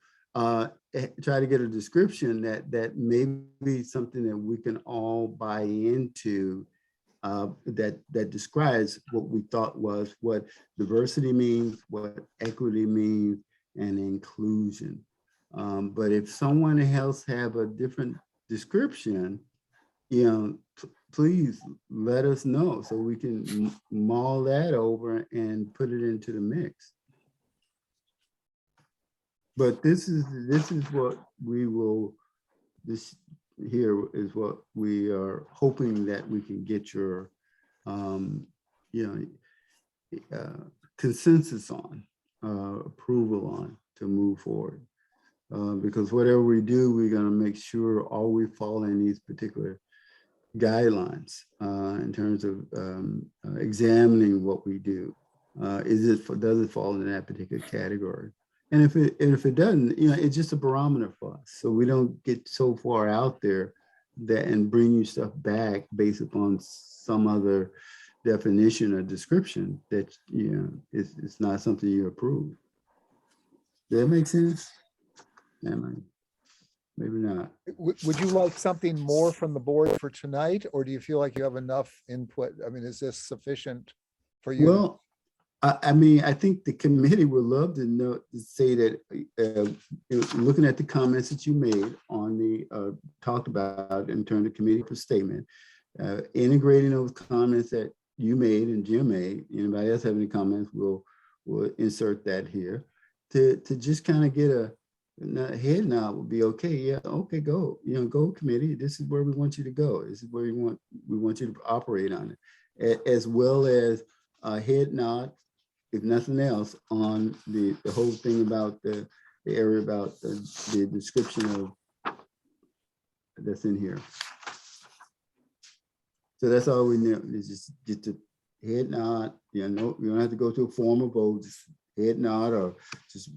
Try to get a description that may be something that we can all buy into, that describes what we thought was what diversity means, what equity means, and inclusion. But if someone else have a different description, please let us know so we can mull that over and put it into the mix. But this is what we will, this here is what we are hoping that we can get your, consensus on, approval on to move forward. Because whatever we do, we're gonna make sure all we fall in these particular guidelines in terms of examining what we do. Does it fall in that particular category? And if it doesn't, it's just a barometer for us. So we don't get so far out there that and bring you stuff back based upon some other definition or description that, it's not something you approve. Does that make sense? Maybe not. Would you like something more from the board for tonight, or do you feel like you have enough input? I mean, is this sufficient for you? Well, I think the committee would love to know, to say that, looking at the comments that you made on the, talked about in terms of committee statement, integrating those comments that you made and Jim made, anybody else have any comments, we'll insert that here to just kind of get a head nod would be okay. Yeah, okay, go. Go committee. This is where we want you to go. This is where we want you to operate on it, as well as a head nod, if nothing else, on the whole thing about the area about the description of that's in here. So that's all we need, is just get the head nod. You don't have to go to a formal vote. Just head nod, or just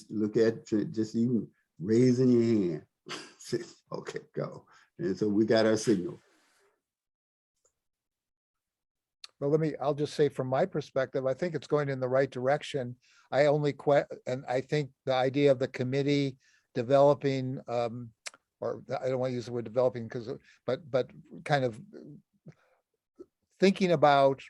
look at, just even raising your hand. Okay, go. And so we got our signal. Well, I'll just say from my perspective, I think it's going in the right direction. And I think the idea of the committee developing, or I don't want to use the word developing but kind of thinking about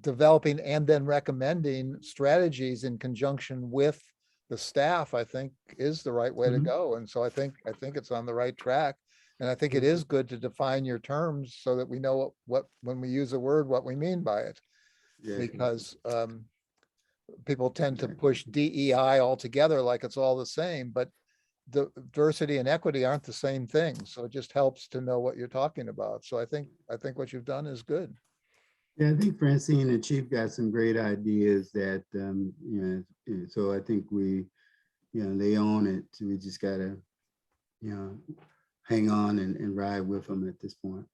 developing and then recommending strategies in conjunction with the staff, I think is the right way to go. And so I think it's on the right track. And I think it is good to define your terms so that we know what when we use a word, what we mean by it. Yeah. Because people tend to push DEI altogether like it's all the same, but the diversity and equity aren't the same thing. So it just helps to know what you're talking about. So I think what you've done is good. Yeah, I think Francine and Chief got some great ideas that, so I think we, they own it. So we just gotta, hang on and ride with them at this point.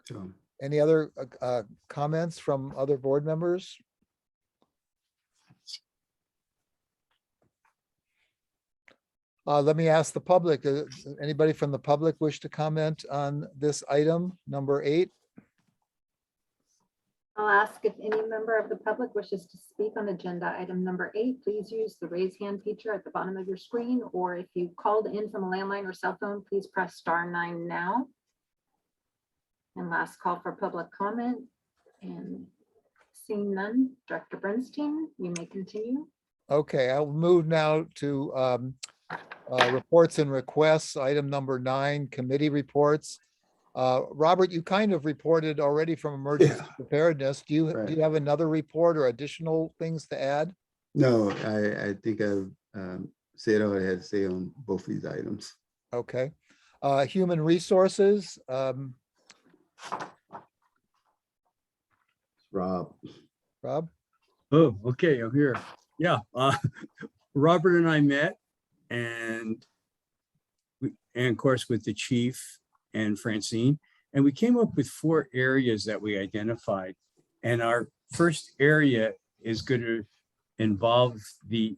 So. Any other comments from other board members? Let me ask the public, does anybody from the public wish to comment on this item, number 8? I'll ask if any member of the public wishes to speak on agenda item number 8. Please use the raise hand feature at the bottom of your screen, or if you called in from a landline or cell phone, please press *9 now. And last call for public comment. And seeing none, Director Bernstein, you may continue. Okay, I'll move now to reports and requests, item number 9, committee reports. Robert, you kind of reported already from emergency preparedness. Do you have another report or additional things to add? No, I think I've said all I had to say on both these items. Okay. Human resources. Rob. Oh, okay, I'm here. Yeah, Robert and I met, and of course with the chief and Francine, and we came up with 4 areas that we identified. And our first area is going to involve the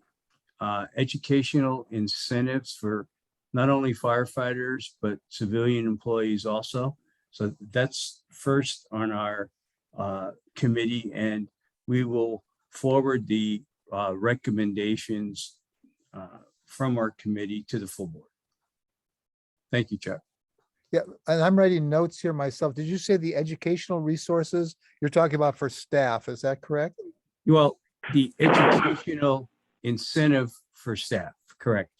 educational incentives for not only firefighters, but civilian employees also. So that's first on our committee, and we will forward the recommendations from our committee to the full board. Thank you, Chuck. Yeah, and I'm writing notes here myself. Did you say the educational resources you're talking about for staff? Is that correct? Well, the educational incentive for staff, correct.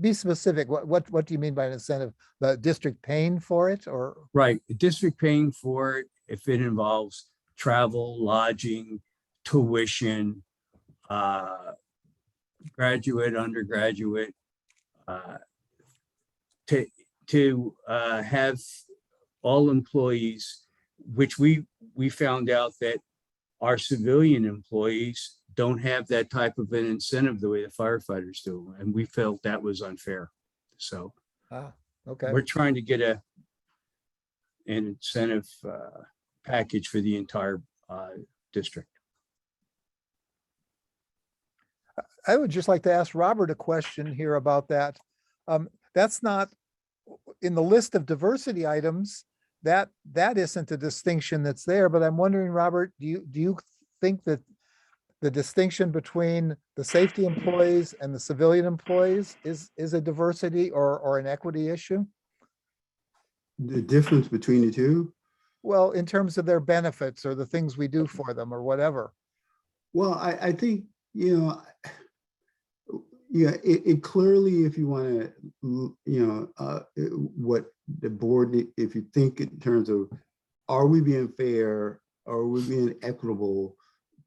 Be specific. What do you mean by an incentive? The district paying for it, or? Right, the district paying for it if it involves travel, lodging, tuition, graduate, undergraduate, to have all employees, which we found out that our civilian employees don't have that type of an incentive the way the firefighters do, and we felt that was unfair. So Okay, we're trying to get an incentive package for the entire district. I would just like to ask Robert a question here about that. That's not in the list of diversity items, that isn't a distinction that's there, but I'm wondering, Robert, do you think that the distinction between the safety employees and the civilian employees is a diversity or an equity issue? The difference between the two? Well, in terms of their benefits or the things we do for them or whatever. Well, I think, you know, yeah, it clearly, if you want to, you know, what the board, if you think in terms of, are we being fair? Are we being equitable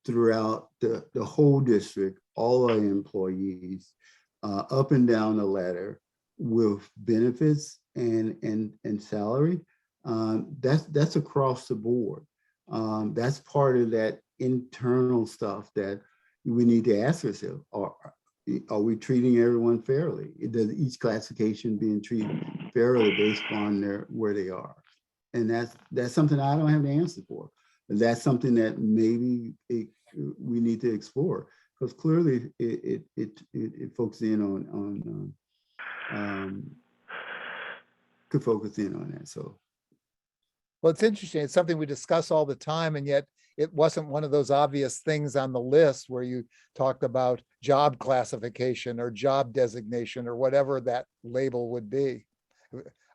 throughout the whole district, all our employees, up and down the ladder with benefits and salary? That's across the board. That's part of that internal stuff that we need to ask ourselves. Are we treating everyone fairly? Does each classification being treated fairly based on where they are? And that's something I don't have the answer for. But that's something that maybe we need to explore, because clearly it focuses in on could focus in on that. So. Well, it's interesting. It's something we discuss all the time, and yet it wasn't one of those obvious things on the list where you talked about job classification or job designation or whatever that label would be.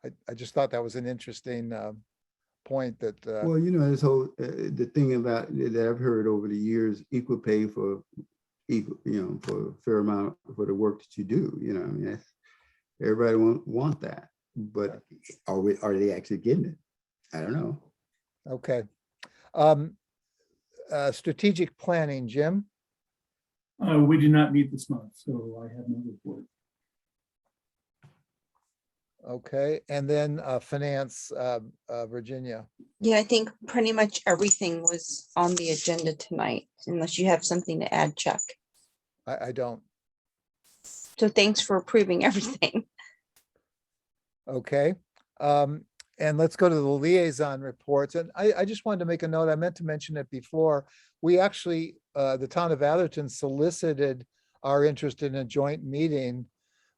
I just thought that was an interesting point that. Well, you know, this whole the thing about that I've heard over the years, equal pay for equal, you know, for a fair amount for the work that you do. You know, I mean, everybody want that, but are they actually getting it? I don't know. Okay. Strategic planning, Jim? We do not meet this month, so I have no report. Okay, and then finance, Virginia. Yeah, I think pretty much everything was on the agenda tonight, unless you have something to add, Chuck. I don't. So thanks for approving everything. Okay. And let's go to the liaison reports. And I just wanted to make a note. I meant to mention it before. We actually, the town of Atherton solicited our interest in a joint meeting,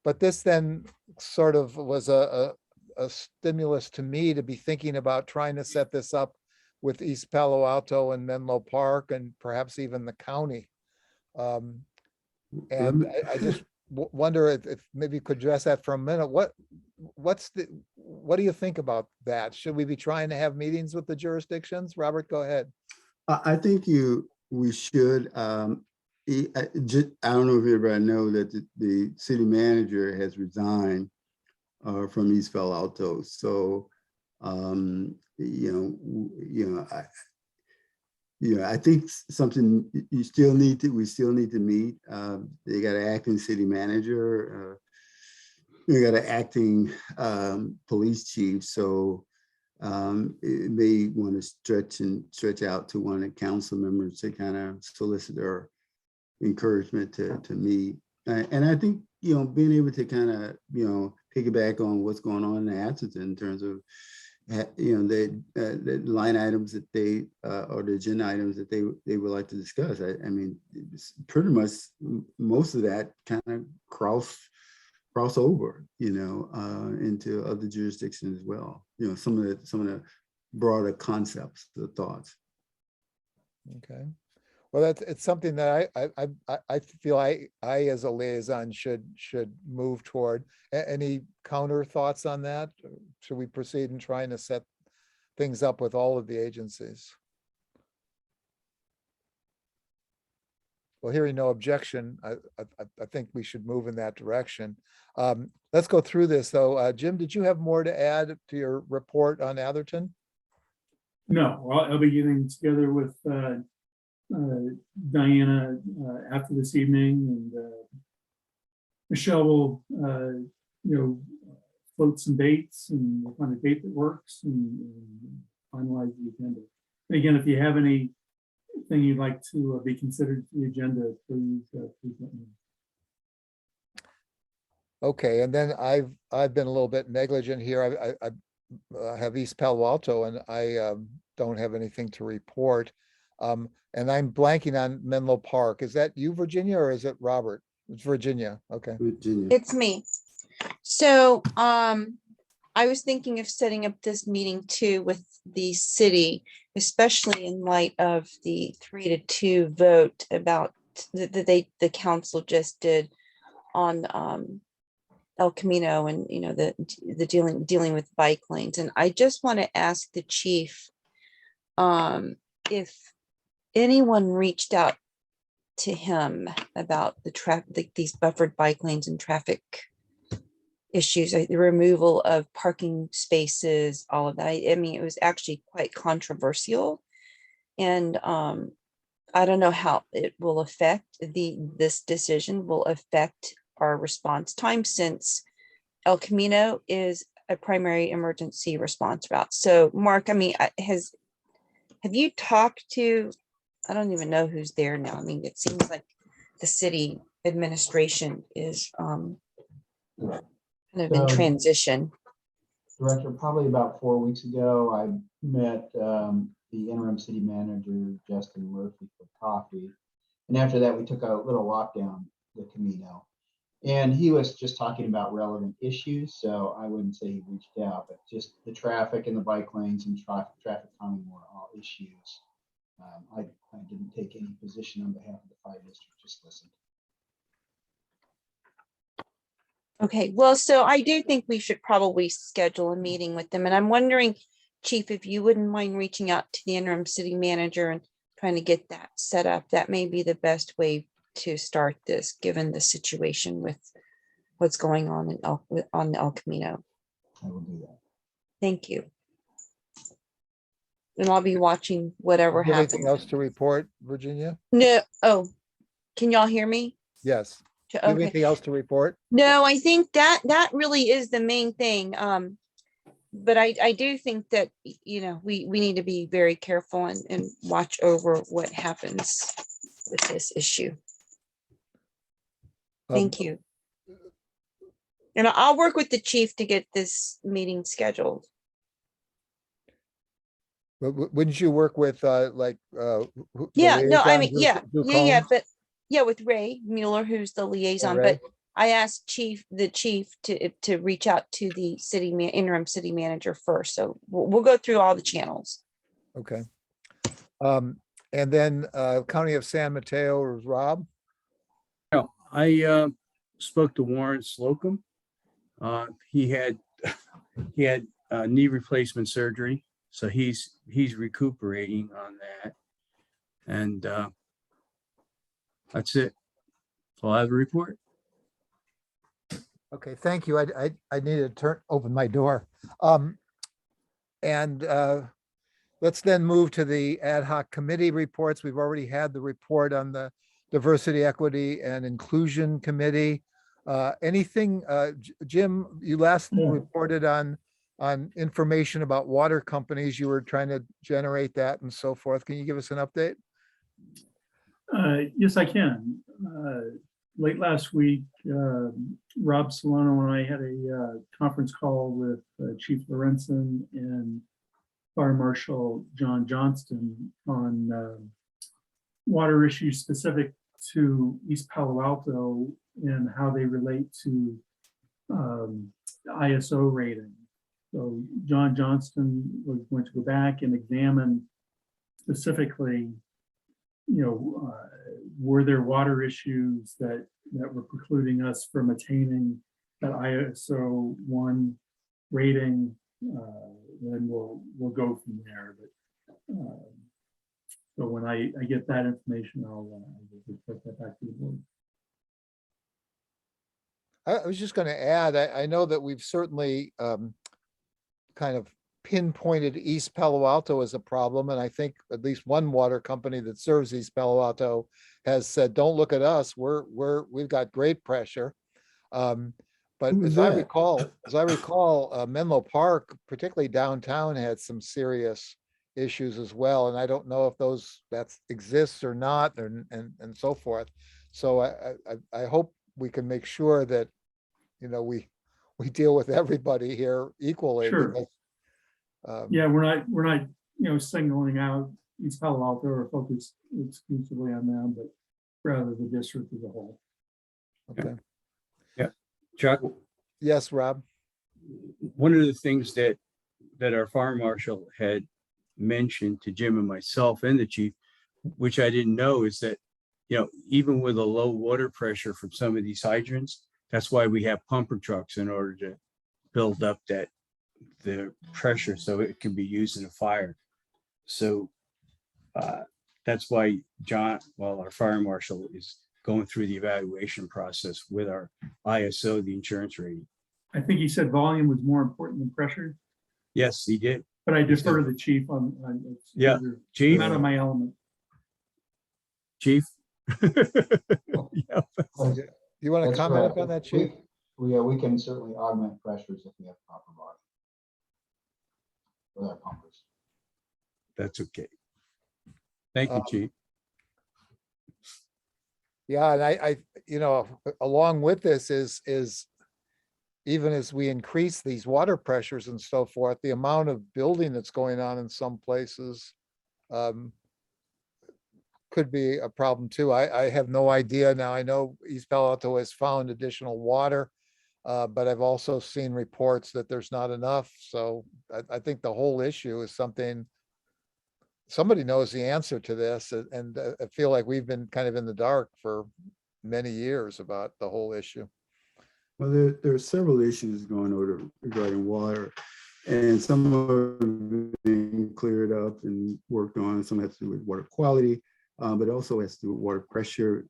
but this then sort of was a stimulus to me to be thinking about trying to set this up with East Palo Alto and Menlo Park and perhaps even the county. And I just wonder if maybe you could address that for a minute. What do you think about that? Should we be trying to have meetings with the jurisdictions? Robert, go ahead. I think we should. I don't know if everybody know that the city manager has resigned from East Palo Alto. So, I think something we still need to meet. They got an acting city manager. We got an acting police chief. So it may want to stretch out to one of the council members to kind of solicit their encouragement to meet. And I think, being able to kind of, piggyback on what's going on in Atherton in terms of, the line items that they, or the agenda items that they would like to discuss. I mean, it's pretty much most of that kind of cross over, into other jurisdictions as well. Some of the broader concepts, the thoughts. Okay. Well, it's something that I feel I as a liaison should move toward. Any counter thoughts on that? Should we proceed in trying to set things up with all of the agencies? Well, hearing no objection, I think we should move in that direction. Let's go through this though. Jim, did you have more to add to your report on Atherton? No, I'll be getting together with Diana after this evening, and Michelle will float some dates and we'll find a date that works and finalize the agenda. And again, if you have anything you'd like to be considered for the agenda, please let me know. Okay, and then I've been a little bit negligent here. I have East Palo Alto and I don't have anything to report. And I'm blanking on Menlo Park. Is that you, Virginia, or is it Robert? It's Virginia. Okay. Virginia. It's me. So, I was thinking of setting up this meeting too with the city, especially in light of the 3-2 vote about the council just did on, El Camino and, you know, the dealing with bike lanes. And I just want to ask the chief, if anyone reached out to him about the traffic, these buffered bike lanes and traffic issues, like the removal of parking spaces, all of that. I mean, it was actually quite controversial. And I don't know how it will affect this decision will affect our response time, since El Camino is a primary emergency response route. So Mark, I mean, have you talked to, I don't even know who's there now. I mean, it seems like the city administration is kind of in So- transition. Director, probably about 4 weeks ago, I met the interim city manager, Justin Murphy, for coffee. And after that, we took a little walk down the Camino. And he was just talking about relevant issues. So I wouldn't say he reached out, but just the traffic and the bike lanes and traffic calming were all issues. I didn't take any position on behalf of the fire district, just listened. Okay, well, so I do think we should probably schedule a meeting with them. And I'm wondering, Chief, if you wouldn't mind reaching out to the interim city manager and trying to get that set up. That may be the best way to start this, given the situation with what's going on on El Camino. I will do that. Thank you. And I'll be watching whatever Anything happens. else to report, Virginia? No, oh, can y'all hear me? Yes. Do you have Okay. anything else to report? No, I think that really is the main thing. But I do think that, you know, we need to be very careful and watch over what happens with this issue. Thank you. And I'll work with the chief to get this meeting scheduled. Wouldn't you work with the Yeah, no, I liaison, mean, Drew- yeah, Drew yeah, Combs? but yeah, with Ray Mueller, who's the liaison, Ray. but I asked the chief to reach out to the interim city manager first. So we'll go through all the channels. Okay. And then County of San Mateo, Rob? No, I spoke to Warren Slocum. He had knee replacement surgery, so he's recuperating on that. And that's it. So I have a report. Okay, thank you. I needed to open my door. And let's then move to the ad hoc committee reports. We've already had the report on the Diversity, Equity, and Inclusion Committee. Anything, Jim, you last Yeah. reported on information about water companies. You were trying to generate that and so forth. Can you give us an update? Yes, I can. Late last week, Rob Solano and I had a conference call with Chief Lorenzen and Fire Marshal John Johnston on water issues specific to East Palo Alto and how they relate to the ISO rating. So John Johnston was going to go back and examine specifically, you know, were there water issues that were precluding us from attaining that ISO 1 rating? Then we'll go from there. But so when I get that information, I'll report that back to the board. I was just going to add, I know that we've certainly kind of pinpointed East Palo Alto as a problem. And I think at least one water company that serves East Palo Alto has said, don't look at us. We've got great pressure. But Who's as I that? recall, Menlo Park, particularly downtown, had some serious issues as well. And I don't know if that exists or not, and so forth. So I hope we can make sure that we deal with everybody here equally. Sure. because, Yeah, we're not, singling out East Palo Alto or focused exclusively on them, but rather the district as a whole. Okay. Chuck, Yes, Rob. one of the things that our fire marshal had mentioned to Jim and myself and the chief, which I didn't know, is that, even with a low water pressure from some of these hydrants, that's why we have pumper trucks in order to build up the pressure so it can be used in a fire. So that's why our fire marshal is going through the evaluation process with our ISO, the insurance rating. I think he said volume was more important than pressure, Yes, he did. but I defer to the chief on. Yeah, those are Chief? Not on my element. Chief? You want to That's comment correct. up on that, Chief? We can certainly augment pressures if we have proper volume with our pumpers. That's okay. Thank you, Chief. Yeah, and I, along with this is even as we increase these water pressures and so forth, the amount of building that's going on in some places could be a problem too. I have no idea now. I know East Palo Alto has found additional water, but I've also seen reports that there's not enough. So I think the whole issue is something, somebody knows the answer to this, and I feel like we've been kind of in the dark for many years about the whole issue. Well, there are several issues going on regarding water, and some are being cleared up and worked on. Some have to do with water quality, but also has to do with water pressure.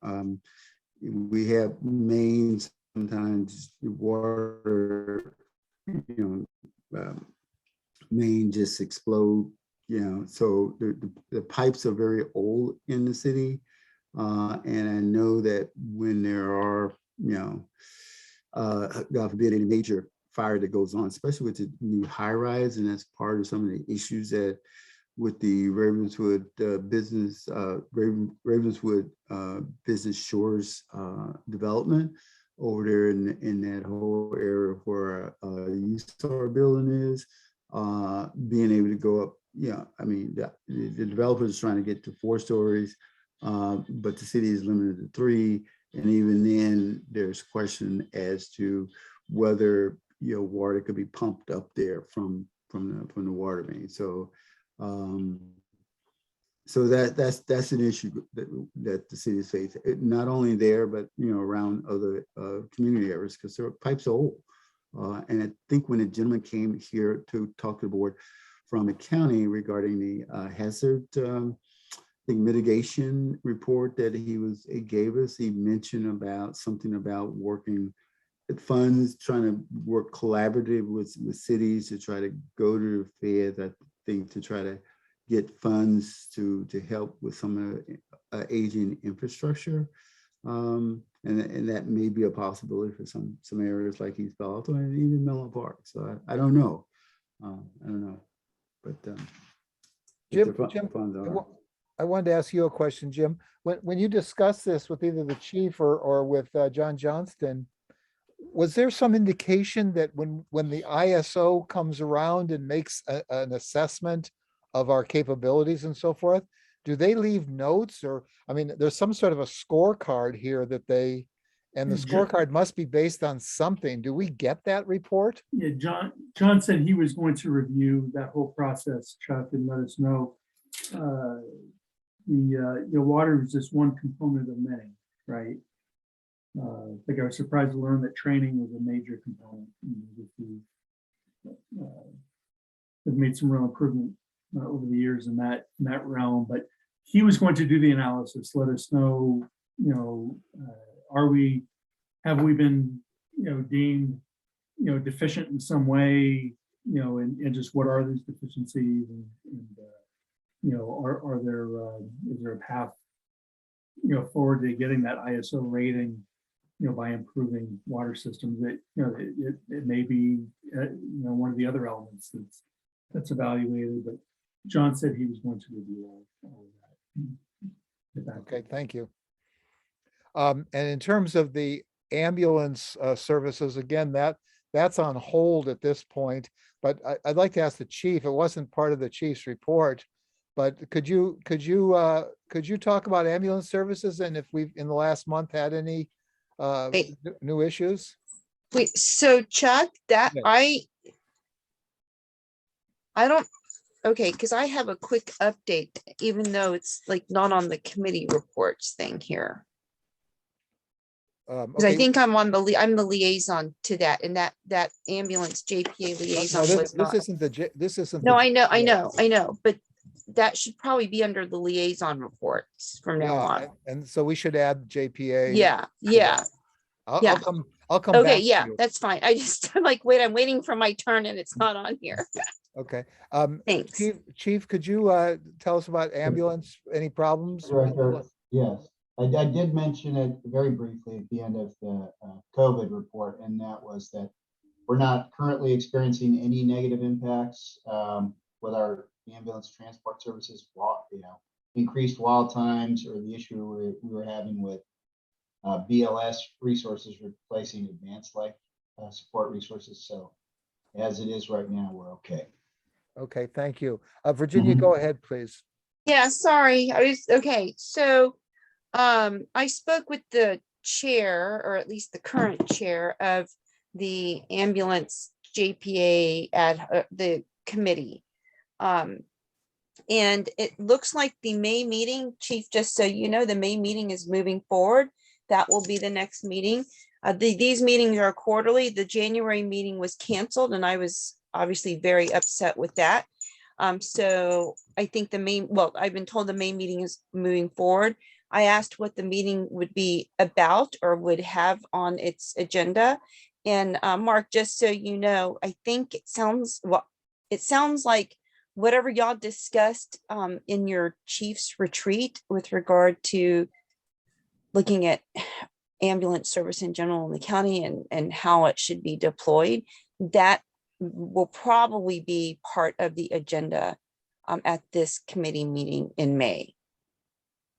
We have mains, sometimes water, main just explode. So the pipes are very old in the city, and I know that when there are, God forbid, any major fire that goes on, especially with the new high rise, and that's part of some of the issues that with the Ravenswood Ravenswood Business Shores development over there in that whole area where USAR building is, being able to go up. I mean, the developer is trying to get to 4 stories, but the city is limited to 3. And even then, there's question as to whether water could be pumped up there from the water main. So that's an issue that the city is facing, not only there, but around other community areas, because their pipes are old. And I think when a gentleman came here to talk to the board from the county regarding the hazard mitigation report that he gave us, he mentioned about something about working at funds, trying to work collaborative with cities to try to go to the feds, I think, to try to get funds to help with some of the aging infrastructure. And that may be a possibility for some areas like East Palo Alto and even Menlo Park. So I don't know. But Jim, funds are. I wanted to ask you a question, Jim. When you discussed this with either the chief or with John Johnston, was there some indication that when the ISO comes around and makes an assessment of our capabilities and so forth, do they leave notes? Or, I mean, there's some sort of a scorecard here that and the scorecard must be based on something. Do we get that report? Yeah, John said he was going to review that whole process, Chuck, and let us know. The water is just one component of many, right? I think I was surprised to learn that training was a major component. We've made some real improvement over the years in that realm, but he was going to do the analysis, let us know, have we been, deemed, deficient in some way, and just what are these deficiencies, and are there, is there a path, forward to getting that ISO rating, by improving water systems? That, it may be, one of the other elements that's evaluated, but John said he was going to review all of that. Okay, thank you. And in terms of the ambulance services, again, that's on hold at this point. But I'd like to ask the chief, it wasn't part of the chief's report, but could you talk about ambulance services and if we've, in the last month, had any Wait. new issues? Wait, so Chuck, that Yeah. I don't, okay, because I have a quick update, even though it's like not on the committee reports thing here. Because I Okay, think I'm I'm the liaison to that, and that ambulance JPA no, liaison this was not. isn't this isn't. No, the I know, JPA. I know, but that should probably be under the liaison reports from now Yeah, on. and so we should add JPA. Yeah, yeah, yeah. I'll come Okay, back to yeah, you. that's fine. I just, I'm like, wait, I'm waiting for my turn and it's not on here. Okay. Thanks. Chief, could you tell us about ambulance? Any problems? Director, yes, I did mention it very briefly at the end of the COVID report, and that was that we're not currently experiencing any negative impacts with our ambulance transport services, increased wall times or the issue we were having with BLS resources replacing advanced life support resources. So as it is right now, we're okay. Okay, thank you. Virginia, go ahead, please. Yeah, sorry. Okay, so I spoke with the chair, or at least the current chair of the ambulance JPA at the committee. And it looks like the May meeting, Chief, just so you know, the May meeting is moving forward. That will be the next meeting. These meetings are quarterly. The January meeting was canceled and I was obviously very upset with that. So I think I've been told the May meeting is moving forward. I asked what the meeting would be about or would have on its agenda. And Mark, just so you know, I think it sounds like whatever y'all discussed in your chief's retreat with regard to looking at ambulance service in general in the county and how it should be deployed, that will probably be part of the agenda at this committee meeting in May.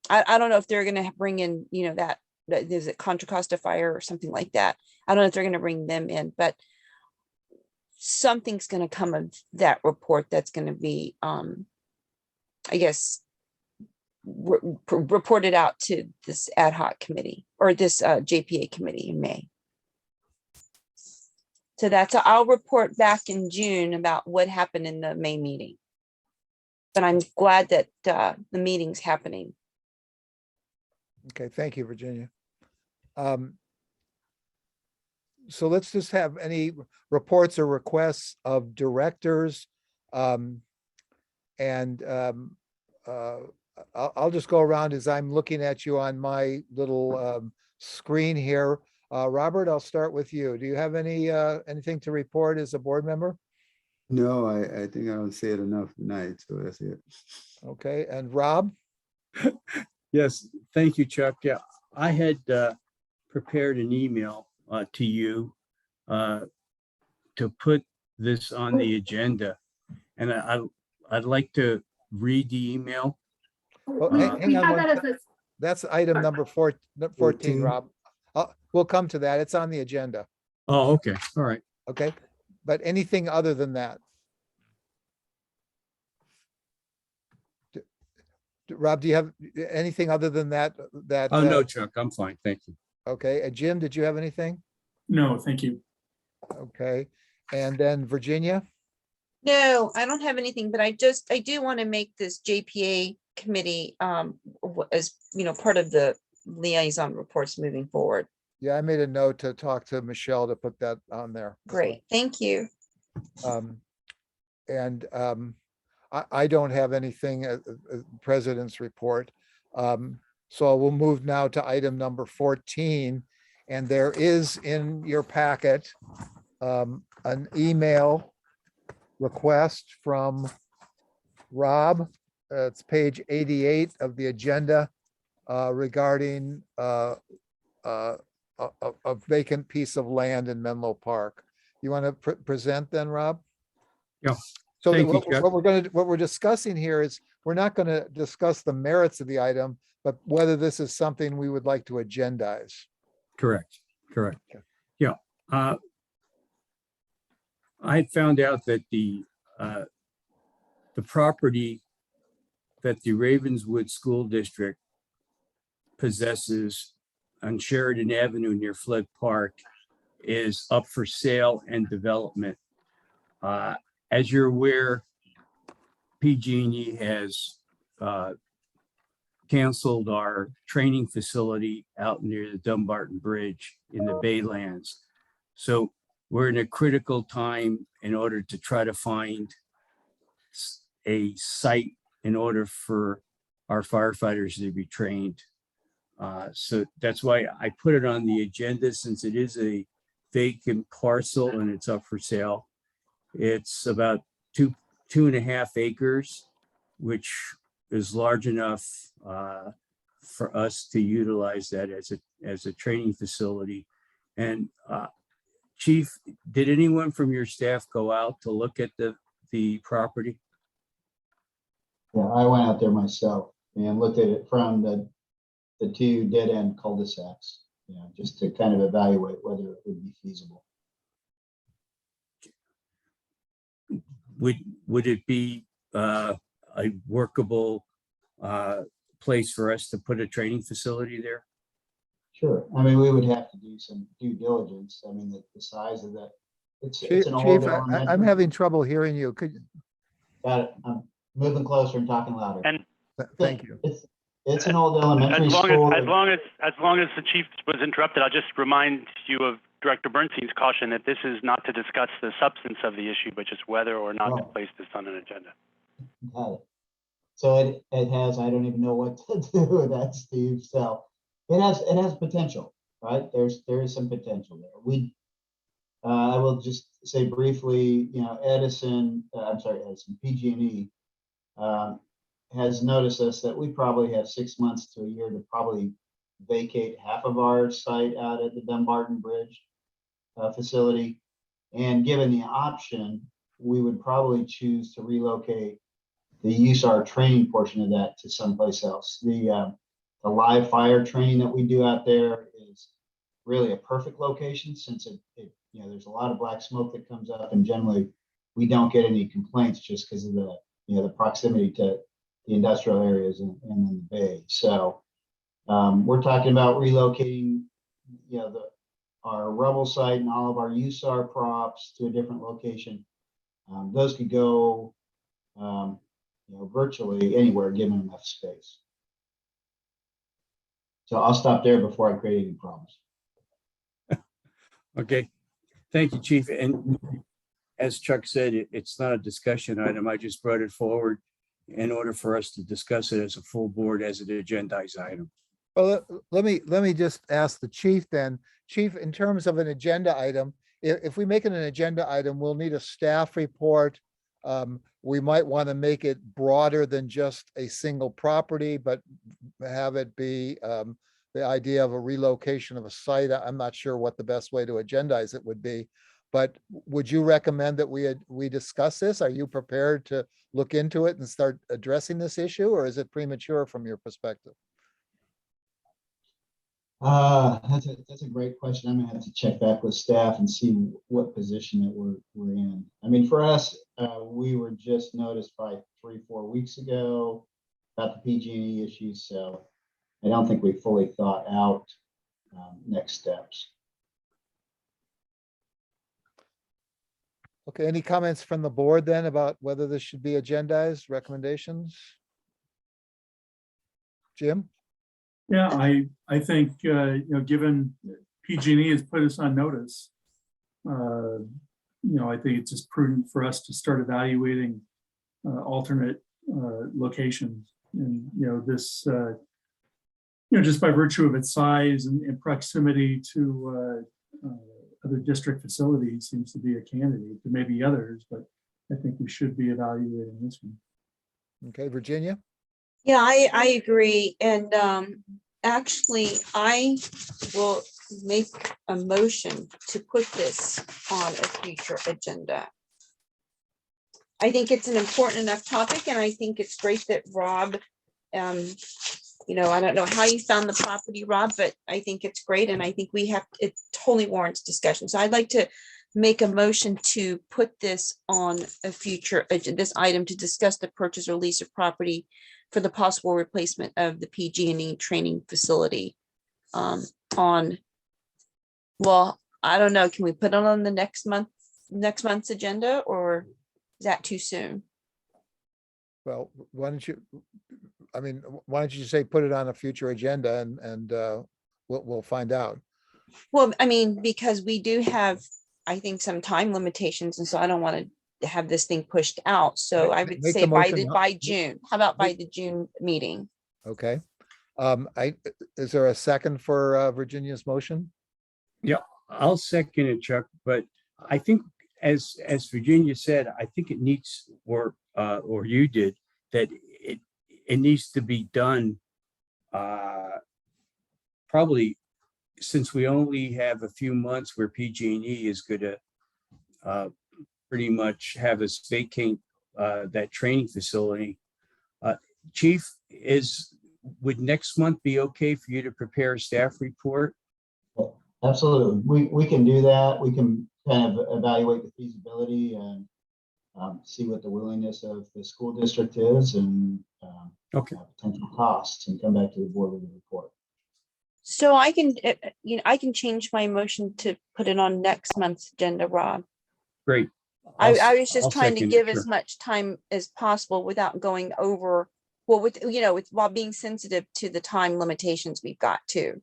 I don't know if they're going to bring in, that is it Contra Costa Fire or something like that. I don't know if they're going to bring them in, but something's going to come of that report that's going to be, I guess, reported out to this ad hoc committee or this JPA committee in May. So I'll report back in June about what happened in the May meeting. But I'm glad that the meeting's happening. Okay, thank you, Virginia. So let's just have any reports or requests of directors. I'll just go around as I'm looking at you on my little screen here. Robert, I'll start with you. Do you have anything to report as a board member? No, I think I don't say it enough tonight, so that's it. Okay, and Rob? Yes, thank you, Chuck. Yeah, I had prepared an email to you to put this on the agenda. And I'd like to read the email. Oh, We hang on have one that as sec. a, That's item number 14, 14. Rob. We'll come to that. It's on the agenda. Oh, okay, all right. Okay, but anything other than that? Rob, do you have anything other than that? Oh, no, Chuck, I'm fine, thank you. Okay, Jim, did you have anything? No, thank you. Okay, and then Virginia? No, I don't have anything, but I do want to make this JPA committee as part of the liaison reports moving forward. Yeah, I made a note to talk to Michelle to put that on there. Great, thank you. I don't have anything, president's report. So we'll move now to item number 14. And there is in your packet an email request from Rob. It's page 88 of the agenda regarding a vacant piece of land in Menlo Park. You want to present then, Rob? Yeah. So Thank you, Chuck. what we're discussing here is, we're not going to discuss the merits of the item, but whether this is something we would like to agendize. Correct. Correct. Okay. Yeah. I found out that the property that the Ravenswood School District possesses on Sheridan Avenue near Flood Park is up for sale and development. As you're aware, PG&E has canceled our training facility out near the Dumbarton Bridge in the Baylands. So we're in a critical time in order to try to find a site in order for our firefighters to be trained. So that's why I put it on the agenda, since it is a vacant parcel and it's up for sale. It's about two and a half acres, which is large enough for us to utilize that as a training facility. And Chief, did anyone from your staff go out to look at the property? Yeah, I went out there myself and looked at it from the two dead end cul-de-sacs, you know, just to kind of evaluate whether it would be feasible. Would it be a workable place for us to put a training facility there? Sure. I mean, we would have to do some due diligence. I mean, the size of that, it's Chief, an old Chief, I'm elementary. having trouble hearing you. Could, Got it. I'm moving closer and talking louder. And thank you. It's an old elementary school. as long as the chief was interrupted, I'll just remind you of Director Bernstein's caution that this is not to discuss the substance of the issue, but just whether or not to Oh. place this on an agenda. Got it. So it has, I don't even know what to do with that, Steve. So it has potential, right? There is some potential there. I will just say briefly, you know, Edison, PG&E has noticed us that we probably have 6 months to a year to probably vacate half of our site out at the Dumbarton Bridge facility. And given the option, we would probably choose to relocate the USAR training portion of that to someplace else. The live fire training that we do out there is really a perfect location, since it you know, there's a lot of black smoke that comes up, and generally we don't get any complaints just because of the, you know, the proximity to the industrial areas and in the bay. So we're talking about relocating, you know, our rubble site and all of our USAR props to a different location. Those could go, you know, virtually anywhere given enough space. So I'll stop there before I create any problems. Okay, thank you, Chief. And as Chuck said, it's not a discussion item. I just brought it forward in order for us to discuss it as a full board, as an agendized item. Well, let me just ask the chief then. Chief, in terms of an agenda item, if we make it an agenda item, we'll need a staff report. We might want to make it broader than just a single property, but have it be the idea of a relocation of a site. I'm not sure what the best way to agendize it would be. But would you recommend that we discuss this? Are you prepared to look into it and start addressing this issue, or is it premature from your perspective? That's a great question. I'm gonna have to check back with staff and see what position that we're in. I mean, for us, we were just noticed by 3-4 weeks ago about the PG&E issues, so I don't think we fully thought out next steps. Okay, any comments from the board then about whether this should be agendized, recommendations? Jim? Yeah, I think, you know, given PG&E has put us on notice, you know, I think it's just prudent for us to start evaluating alternate locations. And, you know, this, you know, just by virtue of its size and proximity to other district facilities seems to be a candidate. There may be others, but I think we should be evaluating this one. Okay, Virginia? Yeah, I agree. And actually, I will make a motion to put this on a future agenda. I think it's an important enough topic, and I think it's great that Rob, you know, I don't know how you found the property, Rob, but I think it's great. And I think we have, it's totally warrants discussion. So I'd like to make a motion to put this on a future, this item to discuss the purchase or lease of property for the possible replacement of the PG&E training facility. On, well, I don't know, can we put it on the next month's agenda, or is that too soon? Well, why don't you, I mean, why don't you just say, put it on a future agenda and we'll find out. Well, I mean, because we do have, I think, some time limitations, and so I don't want to have this thing pushed out. So I would Make say the by motion, huh? by June. How about by the June meeting? Okay. Is there a second for Virginia's motion? I'll second it, Chuck, but I think as Virginia said, I think it needs, or you did, that it needs to be done probably, since we only have a few months where PG&E is gonna pretty much have us vacate that training facility. Chief, would next month be okay for you to prepare a staff report? Absolutely. We can do that. We can kind of evaluate the feasibility and see what the willingness of the school district is and Okay. potential costs, and come back to the board with a report. So I can, I can change my motion to put it on next month's agenda, Rob. Great. I was I'll just trying to second it, give sure. as much time as possible without going over, well, with, while being sensitive to the time limitations we've got too.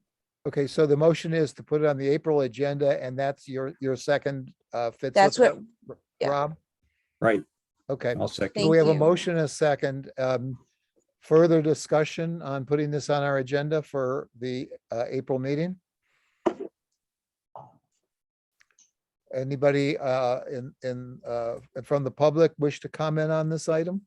Okay, so the motion is to put it on the April agenda, and that's your second fits. That's with what- that, yeah. Rob? Right, Okay, I'll second. Thank we have a you. motion, and a second. Further discussion on putting this on our agenda for the April meeting? Anybody from the public wish to comment on this item?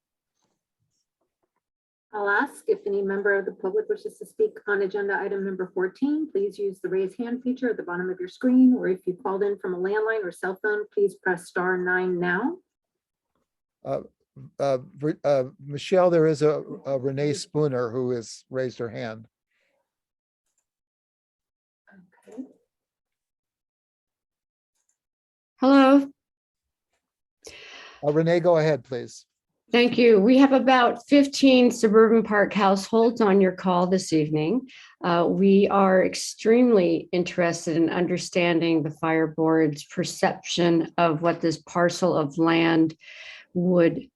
I'll ask if any member of the public wishes to speak on agenda item number 14, please use the raise hand feature at the bottom of your screen, or if you called in from a landline or cell phone, please press *9 now. Michelle, there is a Renee Spooner who has raised her hand. Okay. Hello, Renee, go ahead, please. thank you. We have about 15 Suburban Park households on your call this evening. We are extremely interested in understanding the fire board's perception of what this parcel of land would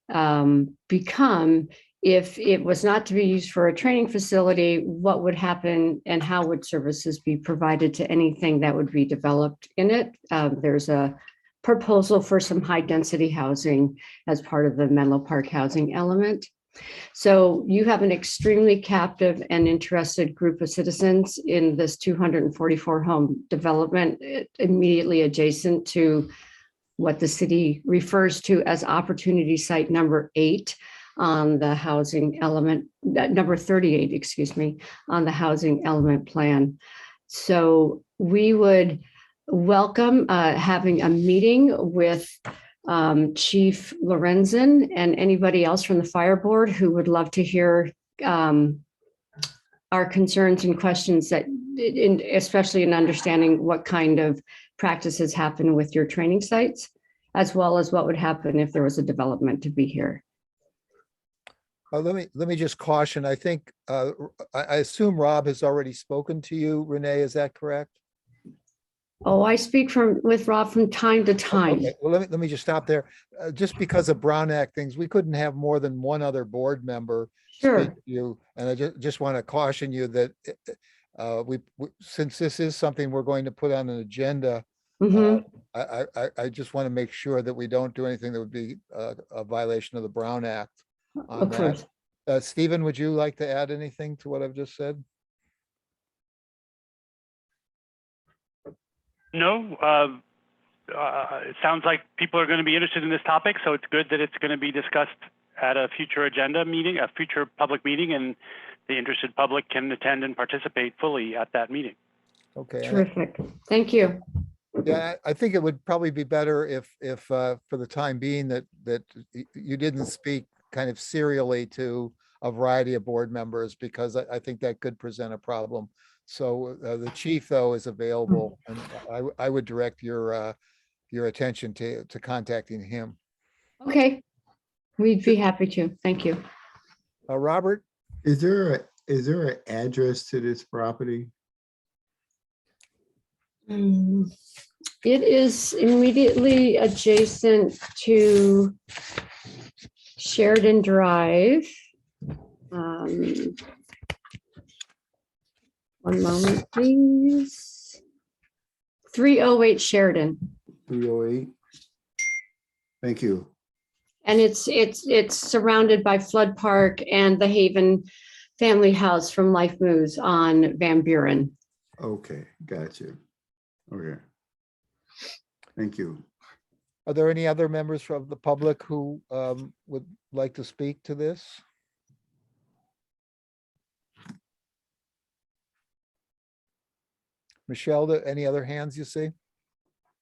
become if it was not to be used for a training facility. What would happen and how would services be provided to anything that would be developed in it? There's a proposal for some high density housing as part of the Menlo Park housing element. So you have an extremely captive and interested group of citizens in this 244 home development immediately adjacent to what the city refers to as opportunity site number 8 on the housing element, number 38, excuse me, on the housing element plan. So we would welcome having a meeting with Chief Lorenzen and anybody else from the fire board who would love to hear our concerns and questions, that especially in understanding what kind of practices happen with your training sites, as well as what would happen if there was a development to be here. Let me just caution, I think, I assume Rob has already spoken to you, Renee, is that correct? Oh, I speak with Rob from time to time. Okay, well, let me just stop there. Just because of Brown Act things, we couldn't have more than one other board member Sure. speak to you. And I just want to caution you that since this is something we're going to put on an agenda, Mhm. I just want to make sure that we don't do anything that would be a violation of the Brown Act on Of course. that. Stephen, would you like to add anything to what I've just said? No, it sounds like people are going to be interested in this topic, so it's good that it's going to be discussed at a future agenda meeting, a future public meeting, and the interested public can attend and participate fully at that meeting. Okay. Terrific. Thank you. Yeah, I think it would probably be better if for the time being that you didn't speak kind of serially to a variety of board members, because I think that could present a problem. So the chief, though, is available, and I would direct your attention to contacting him. Okay, we'd be happy to. Thank you. Robert, Is there an address to this property? It is immediately adjacent to Sheridan Drive. One moment, please. 308 Sheridan. 308? Thank you. And it's surrounded by Flood Park and the Haven Family House from Life Moves on Van Buren. Okay, got you. Okay. Thank you. are there any other members from the public who would like to speak to this? Michelle, any other hands you see?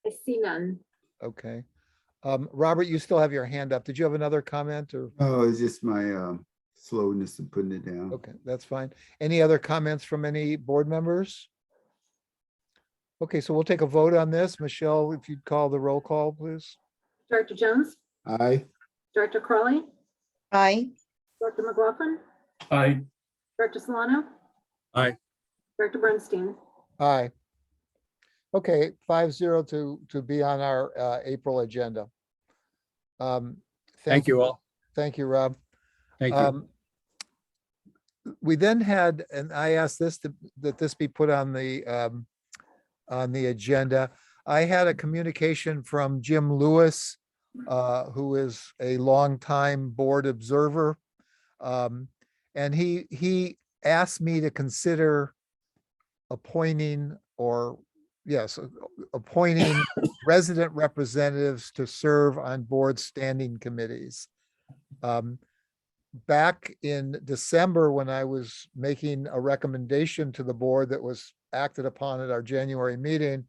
I see none. Okay. Robert, you still have your hand up. Did you have another comment or? Oh, it's just my slowness in putting it down. Okay, that's fine. Any other comments from any board members? Okay, so we'll take a vote on this. Michelle, if you'd call the roll call, please. Director Jones, Aye. Director Crawley, Aye. Director McLaughlin, Aye. Director Solano. Aye. Director Bernstein. Aye. Okay, 5-0 to be on our April agenda. Thank you all. Thank you, Rob. Thank you. We then had, and I asked that this be put on the agenda. I had a communication from Jim Lewis, who is a longtime board observer. And he asked me to consider appointing resident representatives to serve on board standing committees. Back in December, when I was making a recommendation to the board that was acted upon at our January meeting,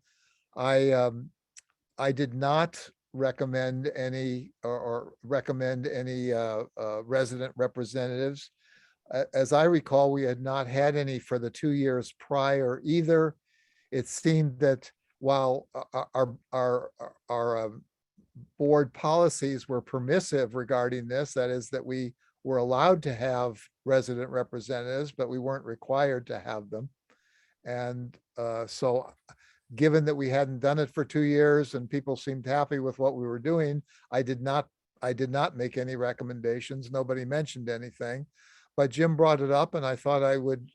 I did not recommend any or recommend any resident representatives. As I recall, we had not had any for the 2 years prior either. It seemed that while our board policies were permissive regarding this, that is that we were allowed to have resident representatives, but we weren't required to have them. And so given that we hadn't done it for 2 years and people seemed happy with what we were doing, I did not make any recommendations. Nobody mentioned anything, but Jim brought it up and I thought I would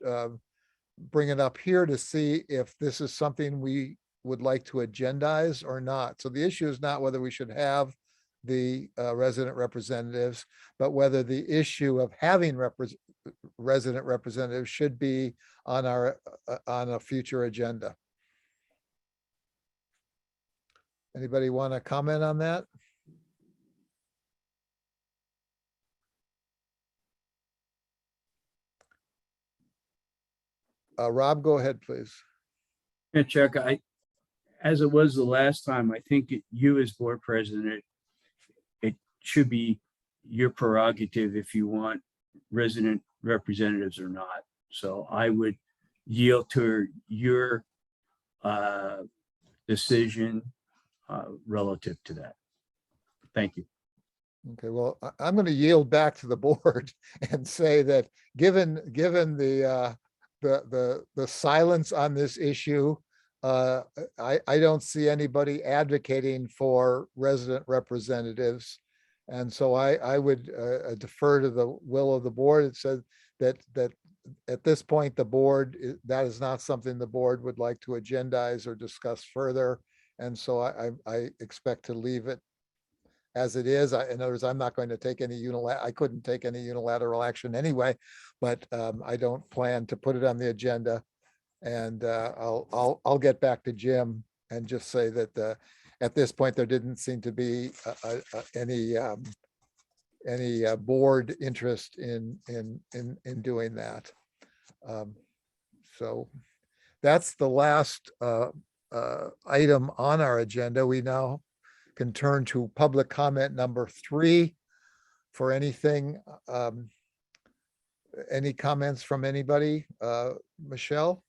bring it up here to see if this is something we would like to agendize or not. So the issue is not whether we should have the resident representatives, but whether the issue of having resident representatives should be on on a future agenda. Anybody want to comment on that? Rob, go ahead, please. Yeah, Chuck, as it was the last time, I think you as board president, it should be your prerogative if you want resident representatives or not. So I would yield to your decision relative to that. Thank you. Okay, well, I'm going to yield back to the board and say that given the silence on this issue, I don't see anybody advocating for resident representatives. And so I would defer to the will of the board. It says that at this point, the board, that is not something the board would like to agendize or discuss further. And so I expect to leave it as it is. In other words, I'm not going to take any I couldn't take any unilateral action anyway, but I don't plan to put it on the agenda. And I'll get back to Jim and just say that at this point, there didn't seem to be any board interest in doing that. So that's the last item on our agenda. We now can turn to public comment number 3 for anything. Any comments from anybody? Michelle?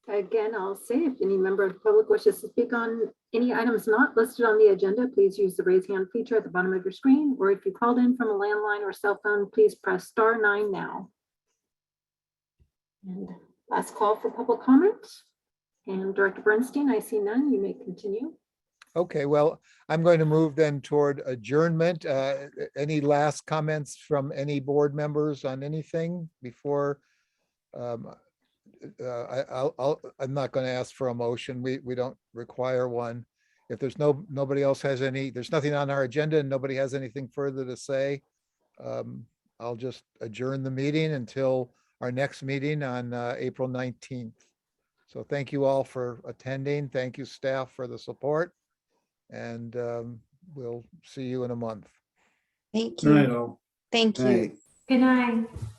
Again, I'll say if any member of the public wishes to speak on any items not listed on the agenda, please use the raise hand feature at the bottom of your screen, or if you called in from a landline or cell phone, please press *9 now. And last call for public comment. And Director Bernstein, I see none. You may continue. Okay, well, I'm going to move then toward adjournment. Any last comments from any board members on anything before? I'm not going to ask for a motion. We don't require one. If there's nobody else has any, there's nothing on our agenda and nobody has anything further to say, I'll just adjourn the meeting until our next meeting on April 19th. So thank you all for attending. Thank you, staff, for the support. And we'll see you in a month. Thank Good night, you. all. Thank you. Right. Good night.